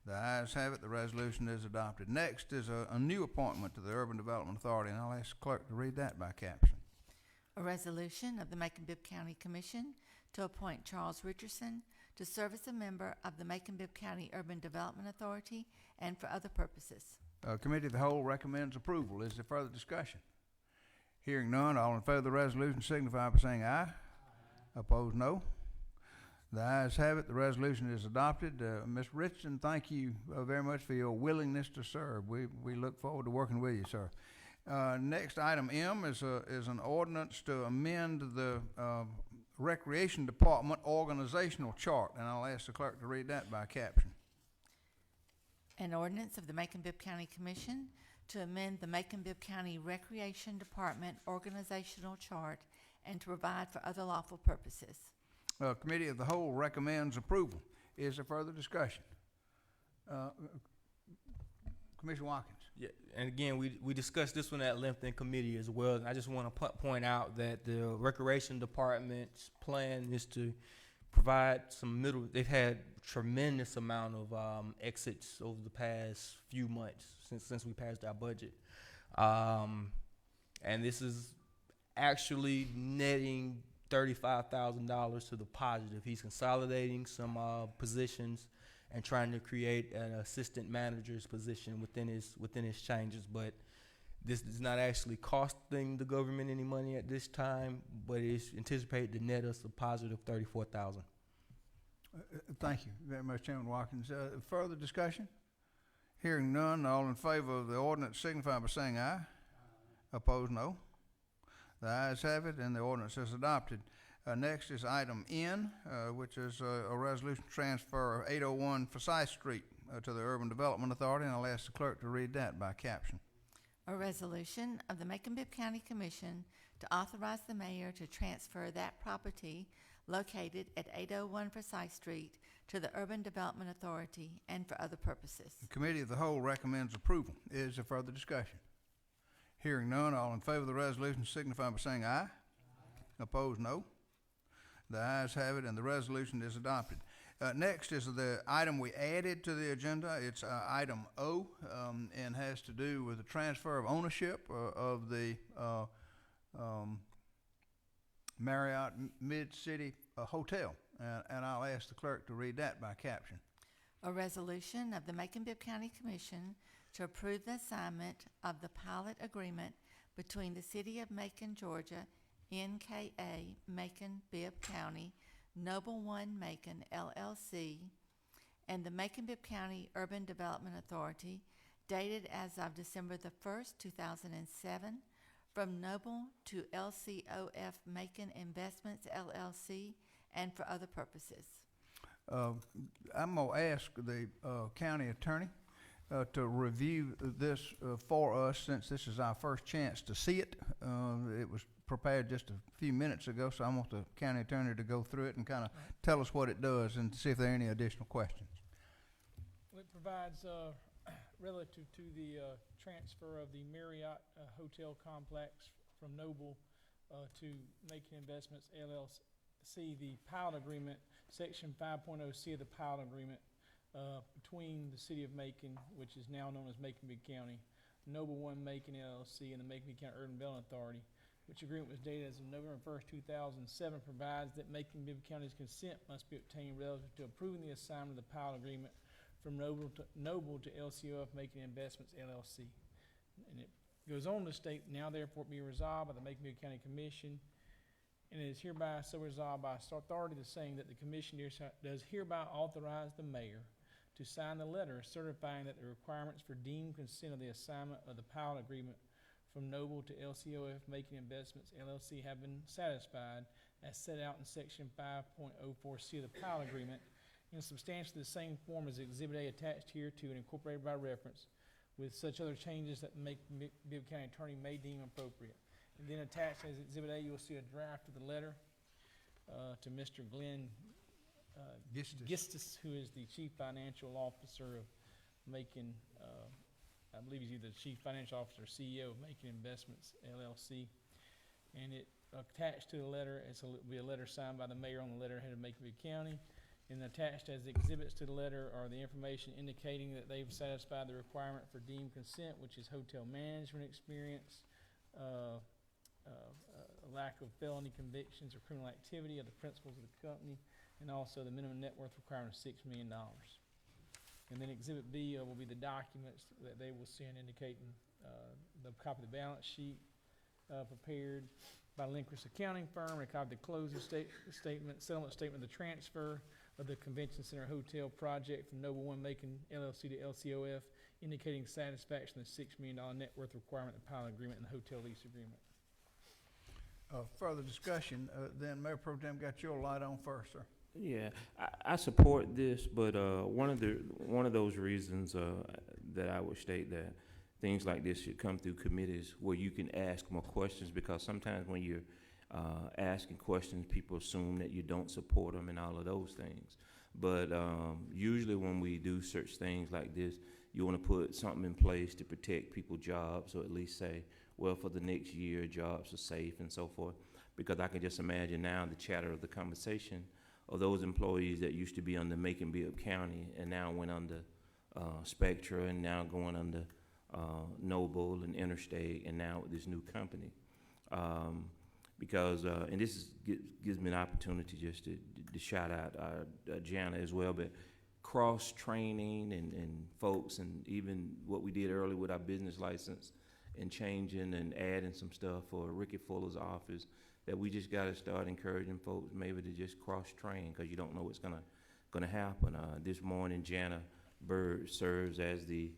The ayes have it. The resolution is adopted. Next is a new appointment to the Urban Development Authority, and I'll ask the clerk to read that by caption. A resolution of the Macon-Bibb County Commission to appoint Charles Richardson to serve as a member of the Macon-Bibb County Urban Development Authority and for other purposes. Committee of the Whole recommends approval. Is there further discussion? Hearing none, all in favor of the resolution signify by saying aye. Opposed, no. The ayes have it. The resolution is adopted. Ms. Richardson, thank you very much for your willingness to serve. We look forward to working with you, sir. Next, item M is an ordinance to amend the Recreation Department organizational chart, and I'll ask the clerk to read that by caption. An ordinance of the Macon-Bibb County Commission to amend the Macon-Bibb County Recreation Department organizational chart and to provide for other lawful purposes. Committee of the Whole recommends approval. Is there further discussion? Commissioner Watkins. Yeah, and again, we discussed this one at length in committee as well. And I just want to point out that the Recreation Department's plan is to provide some they've had tremendous amount of exits over the past few months since we passed our budget. And this is actually netting $35,000 to the positive. He's consolidating some positions and trying to create an assistant manager's position within his changes. But this is not actually costing the government any money at this time, but it's anticipated to net us a positive $34,000. Thank you very much, Chairman Watkins. Further discussion? Hearing none, all in favor of the ordinance signify by saying aye. Opposed, no. The ayes have it, and the ordinance is adopted. Next is item N, which is a resolution to transfer 801 Forsyth Street to the Urban Development Authority, and I'll ask the clerk to read that by caption. A resolution of the Macon-Bibb County Commission to authorize the mayor to transfer that property located at 801 Forsyth Street to the Urban Development Authority and for other purposes. The Committee of the Whole recommends approval. Is there further discussion? Hearing none, all in favor of the resolution signify by saying aye. Opposed, no. The ayes have it, and the resolution is adopted. Next is the item we added to the agenda. It's item O, and has to do with the transfer of ownership of the Marriott Mid-City Hotel, and I'll ask the clerk to read that by caption. A resolution of the Macon-Bibb County Commission to approve the assignment of the pilot agreement between the City of Macon, Georgia, NKA, Macon-Bibb County, Noble One Macon, LLC, and the Macon-Bibb County Urban Development Authority, dated as of December the 1st, 2007, from Noble to LCOF Macon Investments, LLC, and for other purposes. I'm going to ask the county attorney to review this for us, since this is our first chance to see it. It was prepared just a few minutes ago, so I want the county attorney to go through it and kind of tell us what it does and see if there are any additional questions. Well, it provides relative to the transfer of the Marriott Hotel Complex from Noble to Macon Investments, LLC, the pilot agreement, Section 5.0C of the pilot agreement between the City of Macon, which is now known as Macon-Bibb County, Noble One Macon, LLC, and the Macon-Bibb County Urban Development Authority, which agreement was dated as of November 1st, 2007, provides that Macon-Bibb County's consent must be obtained relative to approving the assignment of the pilot agreement from Noble to LCOF Macon Investments, LLC. And it goes on to state, now therefore be resolved by the Macon-Bibb County Commission, and it is hereby so resolved by authority the same that the Commission does hereby authorize the mayor to sign the letter certifying that the requirements for deemed consent of the assignment of the pilot agreement from Noble to LCOF Macon Investments, LLC have been satisfied as set out in Section 5.04C of the pilot agreement in substantially the same form as Exhibit A attached here to and incorporated by reference, with such other changes that the Macon-Bibb County Attorney may deem appropriate. And then attached as Exhibit A, you'll see a draft of the letter to Mr. Glenn Gistis, who is the Chief Financial Officer of Macon I believe he's either the Chief Financial Officer or CEO of Macon Investments LLC. And it attached to the letter, will be a letter signed by the mayor on the letterhead of Macon-Bibb County. And attached as exhibits to the letter are the information indicating that they've satisfied the requirement for deemed consent, which is hotel management experience, lack of felony convictions or criminal activity of the principals of the company, and also the minimum net worth requirement of $6 million. And then Exhibit B will be the documents that they will send indicating the copy of the balance sheet prepared by Linkris Accounting Firm, and a copy of the closing settlement statement, the transfer of the Convention Center Hotel project from Noble One Macon LLC to LCOF, indicating satisfaction of the $6 million net worth requirement, the pilot agreement, and the hotel lease agreement. Further discussion, then Mayor Pro Tem got your light on first, sir. Yeah, I support this, but one of those reasons that I would state that things like this should come through committees where you can ask more questions, because sometimes when you're asking questions, people assume that you don't support them and all of those things. But usually when we do such things like this, you want to put something in place to protect people's jobs, or at least say, well, for the next year, jobs are safe and so forth. Because I can just imagine now the chatter of the conversation of those employees that used to be under Macon-Bibb County and now went under Spectra and now going under Noble and Interstate and now with this new company. Because, and this gives me an opportunity just to shout out Jana as well, but cross-training and folks, and even what we did earlier with our business license and changing and adding some stuff for Ricky Fuller's office, that we just got to start encouraging folks maybe to just cross-train, because you don't know what's gonna happen. This morning, Jana Bird serves as the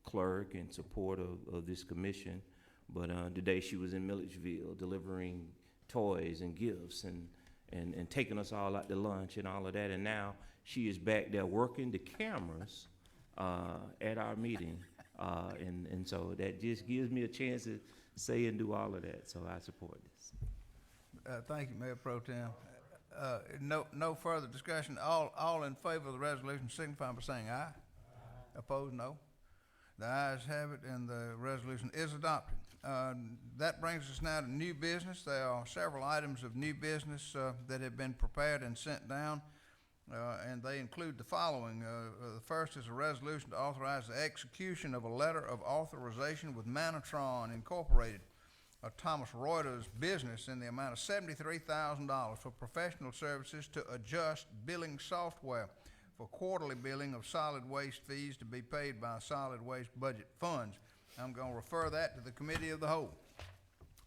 clerk and supporter of this commission, but today she was in Milledgeville delivering toys and gifts and taking us all out to lunch and all of that, and now she is back there working the cameras at our meeting, and so that just gives me a chance to say and do all of that, so I support this. Thank you, Mayor Pro Tem. No further discussion. All in favor of the resolution signify by saying aye. Opposed, no. The ayes have it, and the resolution is adopted. That brings us now to new business. There are several items of new business that have been prepared and sent down, and they include the following. The first is a resolution to authorize the execution of a letter of authorization with Manatron Incorporated, a Thomas Reuters business, in the amount of $73,000 for professional services to adjust billing software for quarterly billing of solid waste fees to be paid by solid waste budget funds. I'm going to refer that to the Committee of the Whole.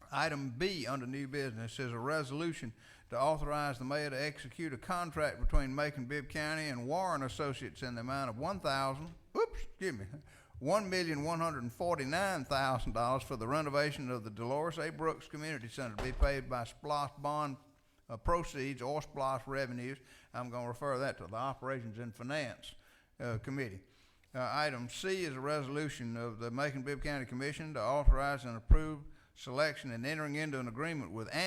Item B under new business is a resolution to authorize the mayor to execute a contract between Macon-Bibb County and Warren Associates in the amount of $1,149,000 for the renovation of the Dolores A. Brooks Community Center to be paid by SPLOST bond proceeds or SPLOST revenues. I'm going to refer that to the Operations and Finance Committee. Item C is a resolution of the Macon-Bibb County Commission to authorize and approve selection and entering into an agreement with &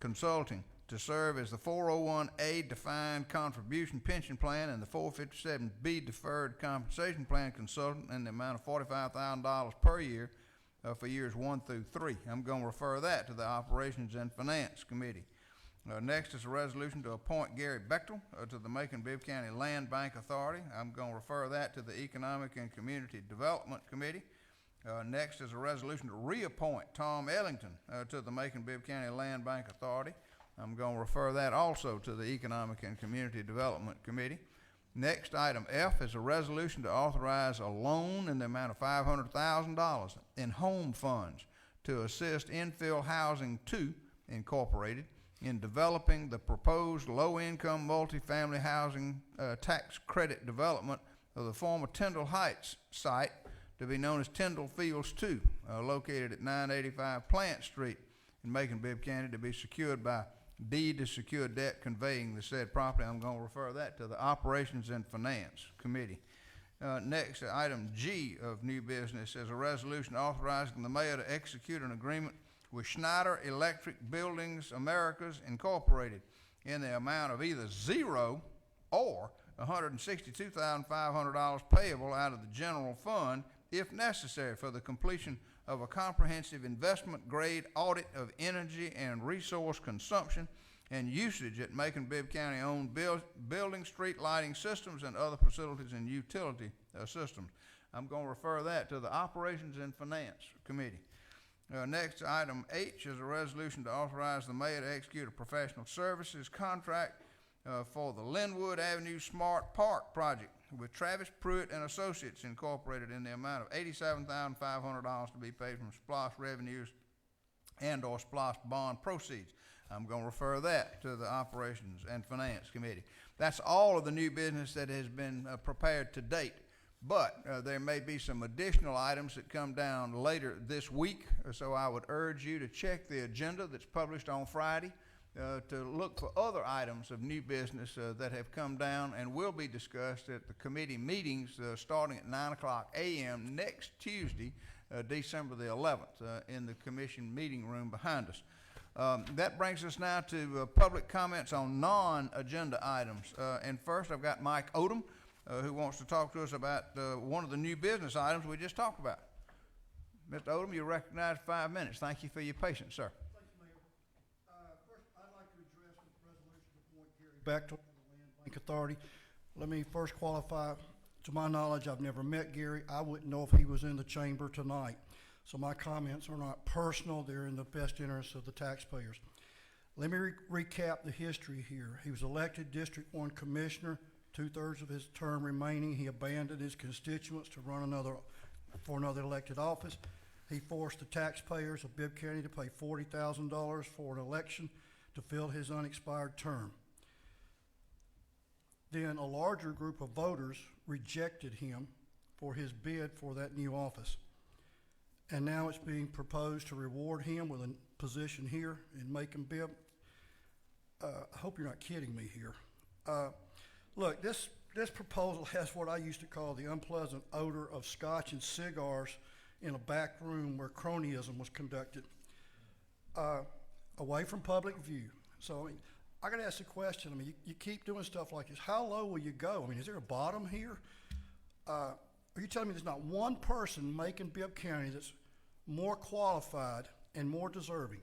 Consulting to serve as the 401A defined contribution pension plan and the 457B deferred compensation plan consultant in the amount of $45,000 per year for years 1 through 3. I'm going to refer that to the Operations and Finance Committee. Next is a resolution to appoint Gary Bechtel to the Macon-Bibb County Land Bank Authority. I'm going to refer that to the Economic and Community Development Committee. Next is a resolution to reappoint Tom Ellington to the Macon-Bibb County Land Bank Authority. I'm going to refer that also to the Economic and Community Development Committee. Next, item F is a resolution to authorize a loan in the amount of $500,000 in home funds to assist Infill Housing 2 Incorporated in developing the proposed low-income multifamily housing tax credit development of the former Tyndall Heights site to be known as Tyndall Fields 2, located at 985 Plant Street in Macon-Bibb County, to be secured by deed to secure debt conveying the said property. I'm going to refer that to the Operations and Finance Committee. Next, item G of new business is a resolution authorizing the mayor to execute an agreement with Schneider Electric Buildings Americas Incorporated in the amount of either $0 or $162,500 payable out of the general fund if necessary for the completion of a comprehensive investment-grade audit of energy and resource consumption and usage at Macon-Bibb County-owned building, street lighting systems, and other facilities and utility systems. I'm going to refer that to the Operations and Finance Committee. Next, item H is a resolution to authorize the mayor to execute a professional services contract for the Linwood Avenue Smart Park project with Travis Pruitt and Associates Incorporated in the amount of $87,500 to be paid from SPLOST revenues and or SPLOST bond proceeds. I'm going to refer that to the Operations and Finance Committee. That's all of the new business that has been prepared to date. But there may be some additional items that come down later this week, so I would urge you to check the agenda that's published on Friday to look for other items of new business that have come down and will be discussed at the committee meetings starting at 9 o'clock a.m. next Tuesday, December the 11th, in the commission meeting room behind us. That brings us now to public comments on non-agenda items. And first, I've got Mike Odom, who wants to talk to us about one of the new business items we just talked about. Mr. Odom, you're recognized 5 minutes. Thank you for your patience, sir. Thank you, Mayor. First, I'd like to address the resolution to appoint Gary Bechtel to the Land Bank Authority. Let me first qualify. To my knowledge, I've never met Gary. I wouldn't know if he was in the chamber tonight. So my comments are not personal. They're in the best interest of the taxpayers. Let me recap the history here. He was elected District 1 Commissioner. 2/3 of his term remaining, he abandoned his constituents to run for another elected office. He forced the taxpayers of Bibb County to pay $40,000 for an election to fill his unexpired term. Then a larger group of voters rejected him for his bid for that new office. And now it's being proposed to reward him with a position here in Macon-Bibb. I hope you're not kidding me here. Look, this proposal has what I used to call the unpleasant odor of scotch and cigars in a back room where cronyism was conducted, away from public view. So I got to ask the question. I mean, you keep doing stuff like this. How low will you go? I mean, is there a bottom here? Are you telling me there's not one person in Macon-Bibb County that's more qualified and more deserving?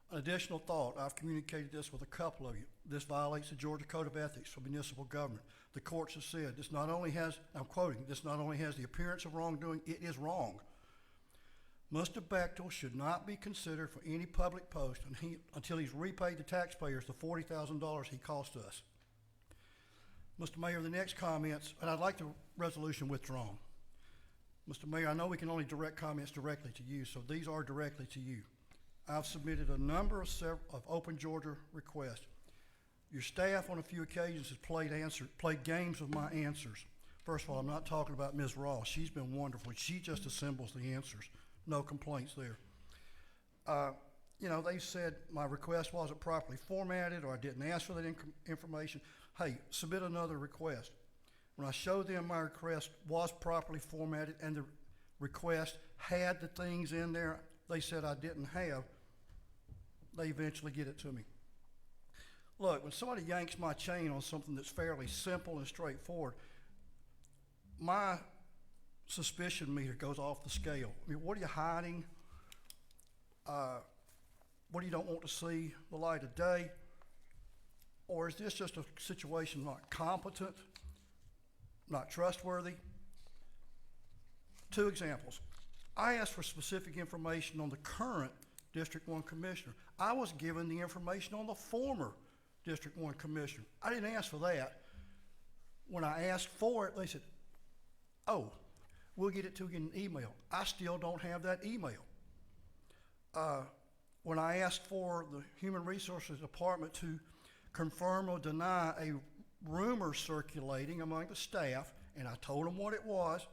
An additional thought, I've communicated this with a couple of you. This violates the Georgia Code of Ethics for Municipal Government. The courts have said this not only has, I'm quoting, this not only has the appearance of wrongdoing, it is wrong. Mr. Bechtel should not be considered for any public post until he's repaid the taxpayers the $40,000 he cost us. Mr. Mayor, the next comments, and I'd like the resolution withdrawn. Mr. Mayor, I know we can only direct comments directly to you, so these are directly to you. I've submitted a number of Open Georgia requests. Your staff on a few occasions has played games with my answers. First of all, I'm not talking about Ms. Ross. She's been wonderful. She just assembles the answers. No complaints there. You know, they said my request wasn't properly formatted or I didn't ask for that information. Hey, submit another request. When I showed them my request was properly formatted and the request had the things in there they said I didn't have, they eventually get it to me. Look, when somebody yanks my chain on something that's fairly simple and straightforward, my suspicion meter goes off the scale. I mean, what are you hiding? What do you don't want to see the light of day? Or is this just a situation not competent, not trustworthy? Two examples. I asked for specific information on the current District 1 Commissioner. I was given the information on the former District 1 Commissioner. I didn't ask for that. When I asked for it, they said, oh, we'll get it to you in an email. I still don't have that email. When I asked for the Human Resources Department to confirm or deny a rumor circulating among the staff, and I told them what it was,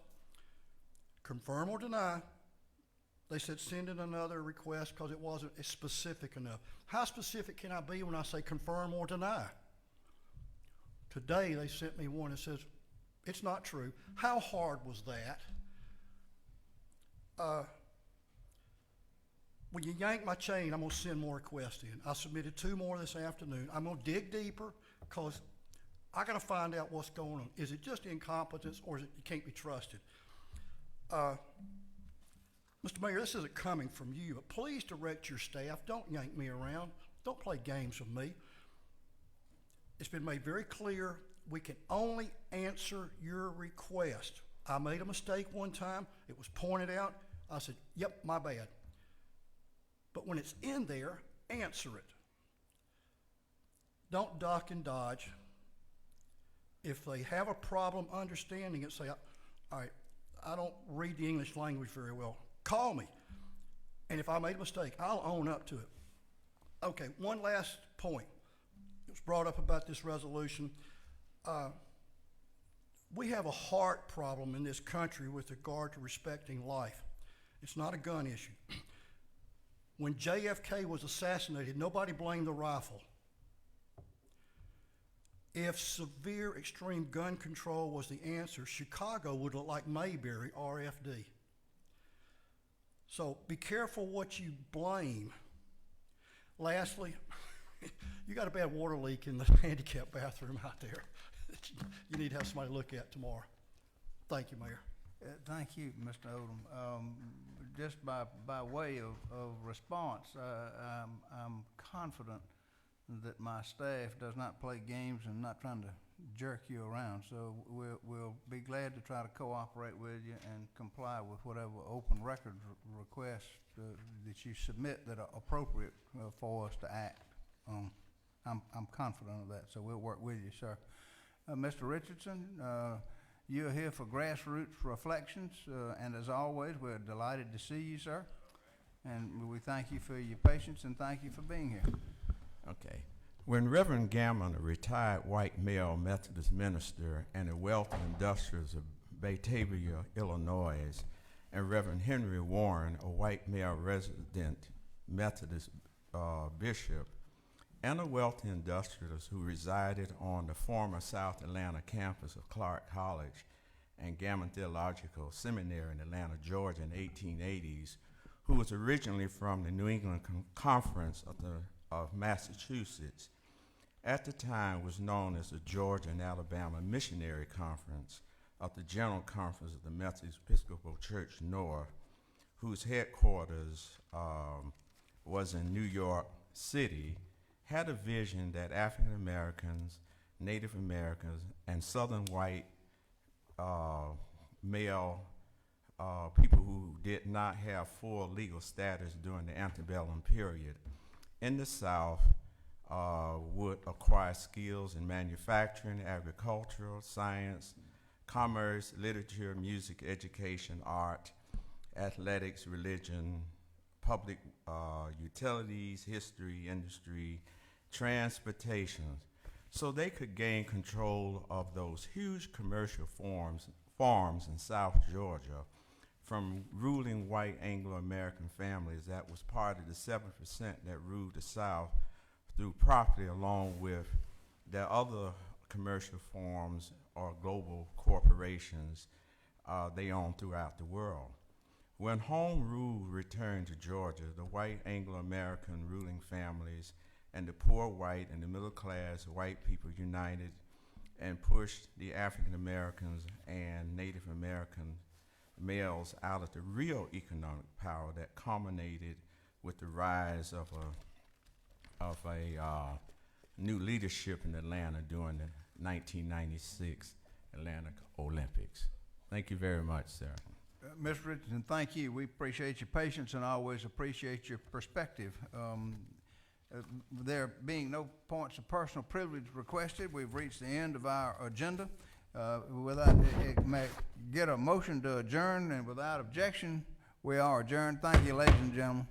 confirm or deny, they said send in another request because it wasn't specific enough. How specific can I be when I say confirm or deny? Today they sent me one that says it's not true. How hard was that? When you yank my chain, I'm going to send more requests in. I submitted 2 more this afternoon. I'm going to dig deeper because I got to find out what's going on. Is it just incompetence, or is it you can't be trusted? Mr. Mayor, this isn't coming from you, but please direct your staff. Don't yank me around. Don't play games with me. It's been made very clear we can only answer your request. I made a mistake one time. It was pointed out. I said, yep, my bad. But when it's in there, answer it. Don't duck and dodge. If they have a problem understanding it, say, all right, I don't read the English language very well. Call me. And if I made a mistake, I'll own up to it. Okay, one last point. It was brought up about this resolution. We have a heart problem in this country with regard to respecting life. It's not a gun issue. When JFK was assassinated, nobody blamed the rifle. If severe extreme gun control was the answer, Chicago would look like Mayberry, RFD. So be careful what you blame. Lastly, you got a bad water leak in the handicap bathroom out there. You need to have somebody look at tomorrow. Thank you, Mayor. Thank you, Mr. Odom. Just by way of response, I'm confident that my staff does not play games and not trying to jerk you around. So we'll be glad to try to cooperate with you and comply with whatever open record requests that you submit that are appropriate for us to act on. I'm confident of that, so we'll work with you, sir. Mr. Richardson, you're here for Grassroots Reflections, and as always, we're delighted to see you, sir. And we thank you for your patience and thank you for being here. Okay. When Reverend Gammon, a retired white male Methodist minister and a wealthy industrialist of Batavia, Illinois, and Reverend Henry Warren, a white male resident Methodist bishop, and a wealthy industrialist who resided on the former South Atlanta campus of Clark College and Gammon Theological Seminary in Atlanta, Georgia in the 1880s, who was originally from the New England Conference of Massachusetts, at the time was known as the Georgia and Alabama Missionary Conference of the General Conference of the Methodist Episcopal Church North, whose headquarters was in New York City, had a vision that African Americans, Native Americans, and Southern white male people who did not have full legal status during the antebellum period in the South would acquire skills in manufacturing, agricultural, science, commerce, literature, music, education, art, athletics, religion, public utilities, history, industry, transportation, so they could gain control of those huge commercial farms in South Georgia from ruling white Anglo-American families that was part of the 7% that ruled the South through property, along with their other commercial farms or global corporations they own throughout the world. When home rule returned to Georgia, the white Anglo-American ruling families and the poor white and the middle-class white people united and pushed the African Americans and Native American males out of the real economic power that culminated with the rise of a new leadership in Atlanta during the 1996 Atlanta Olympics. Thank you very much, sir. Mr. Richardson, thank you. We appreciate your patience and always appreciate your perspective. There being no points of personal privilege requested, we've reached the end of our agenda. May get a motion to adjourn, and without objection, we are adjourned. Thank you, ladies and gentlemen.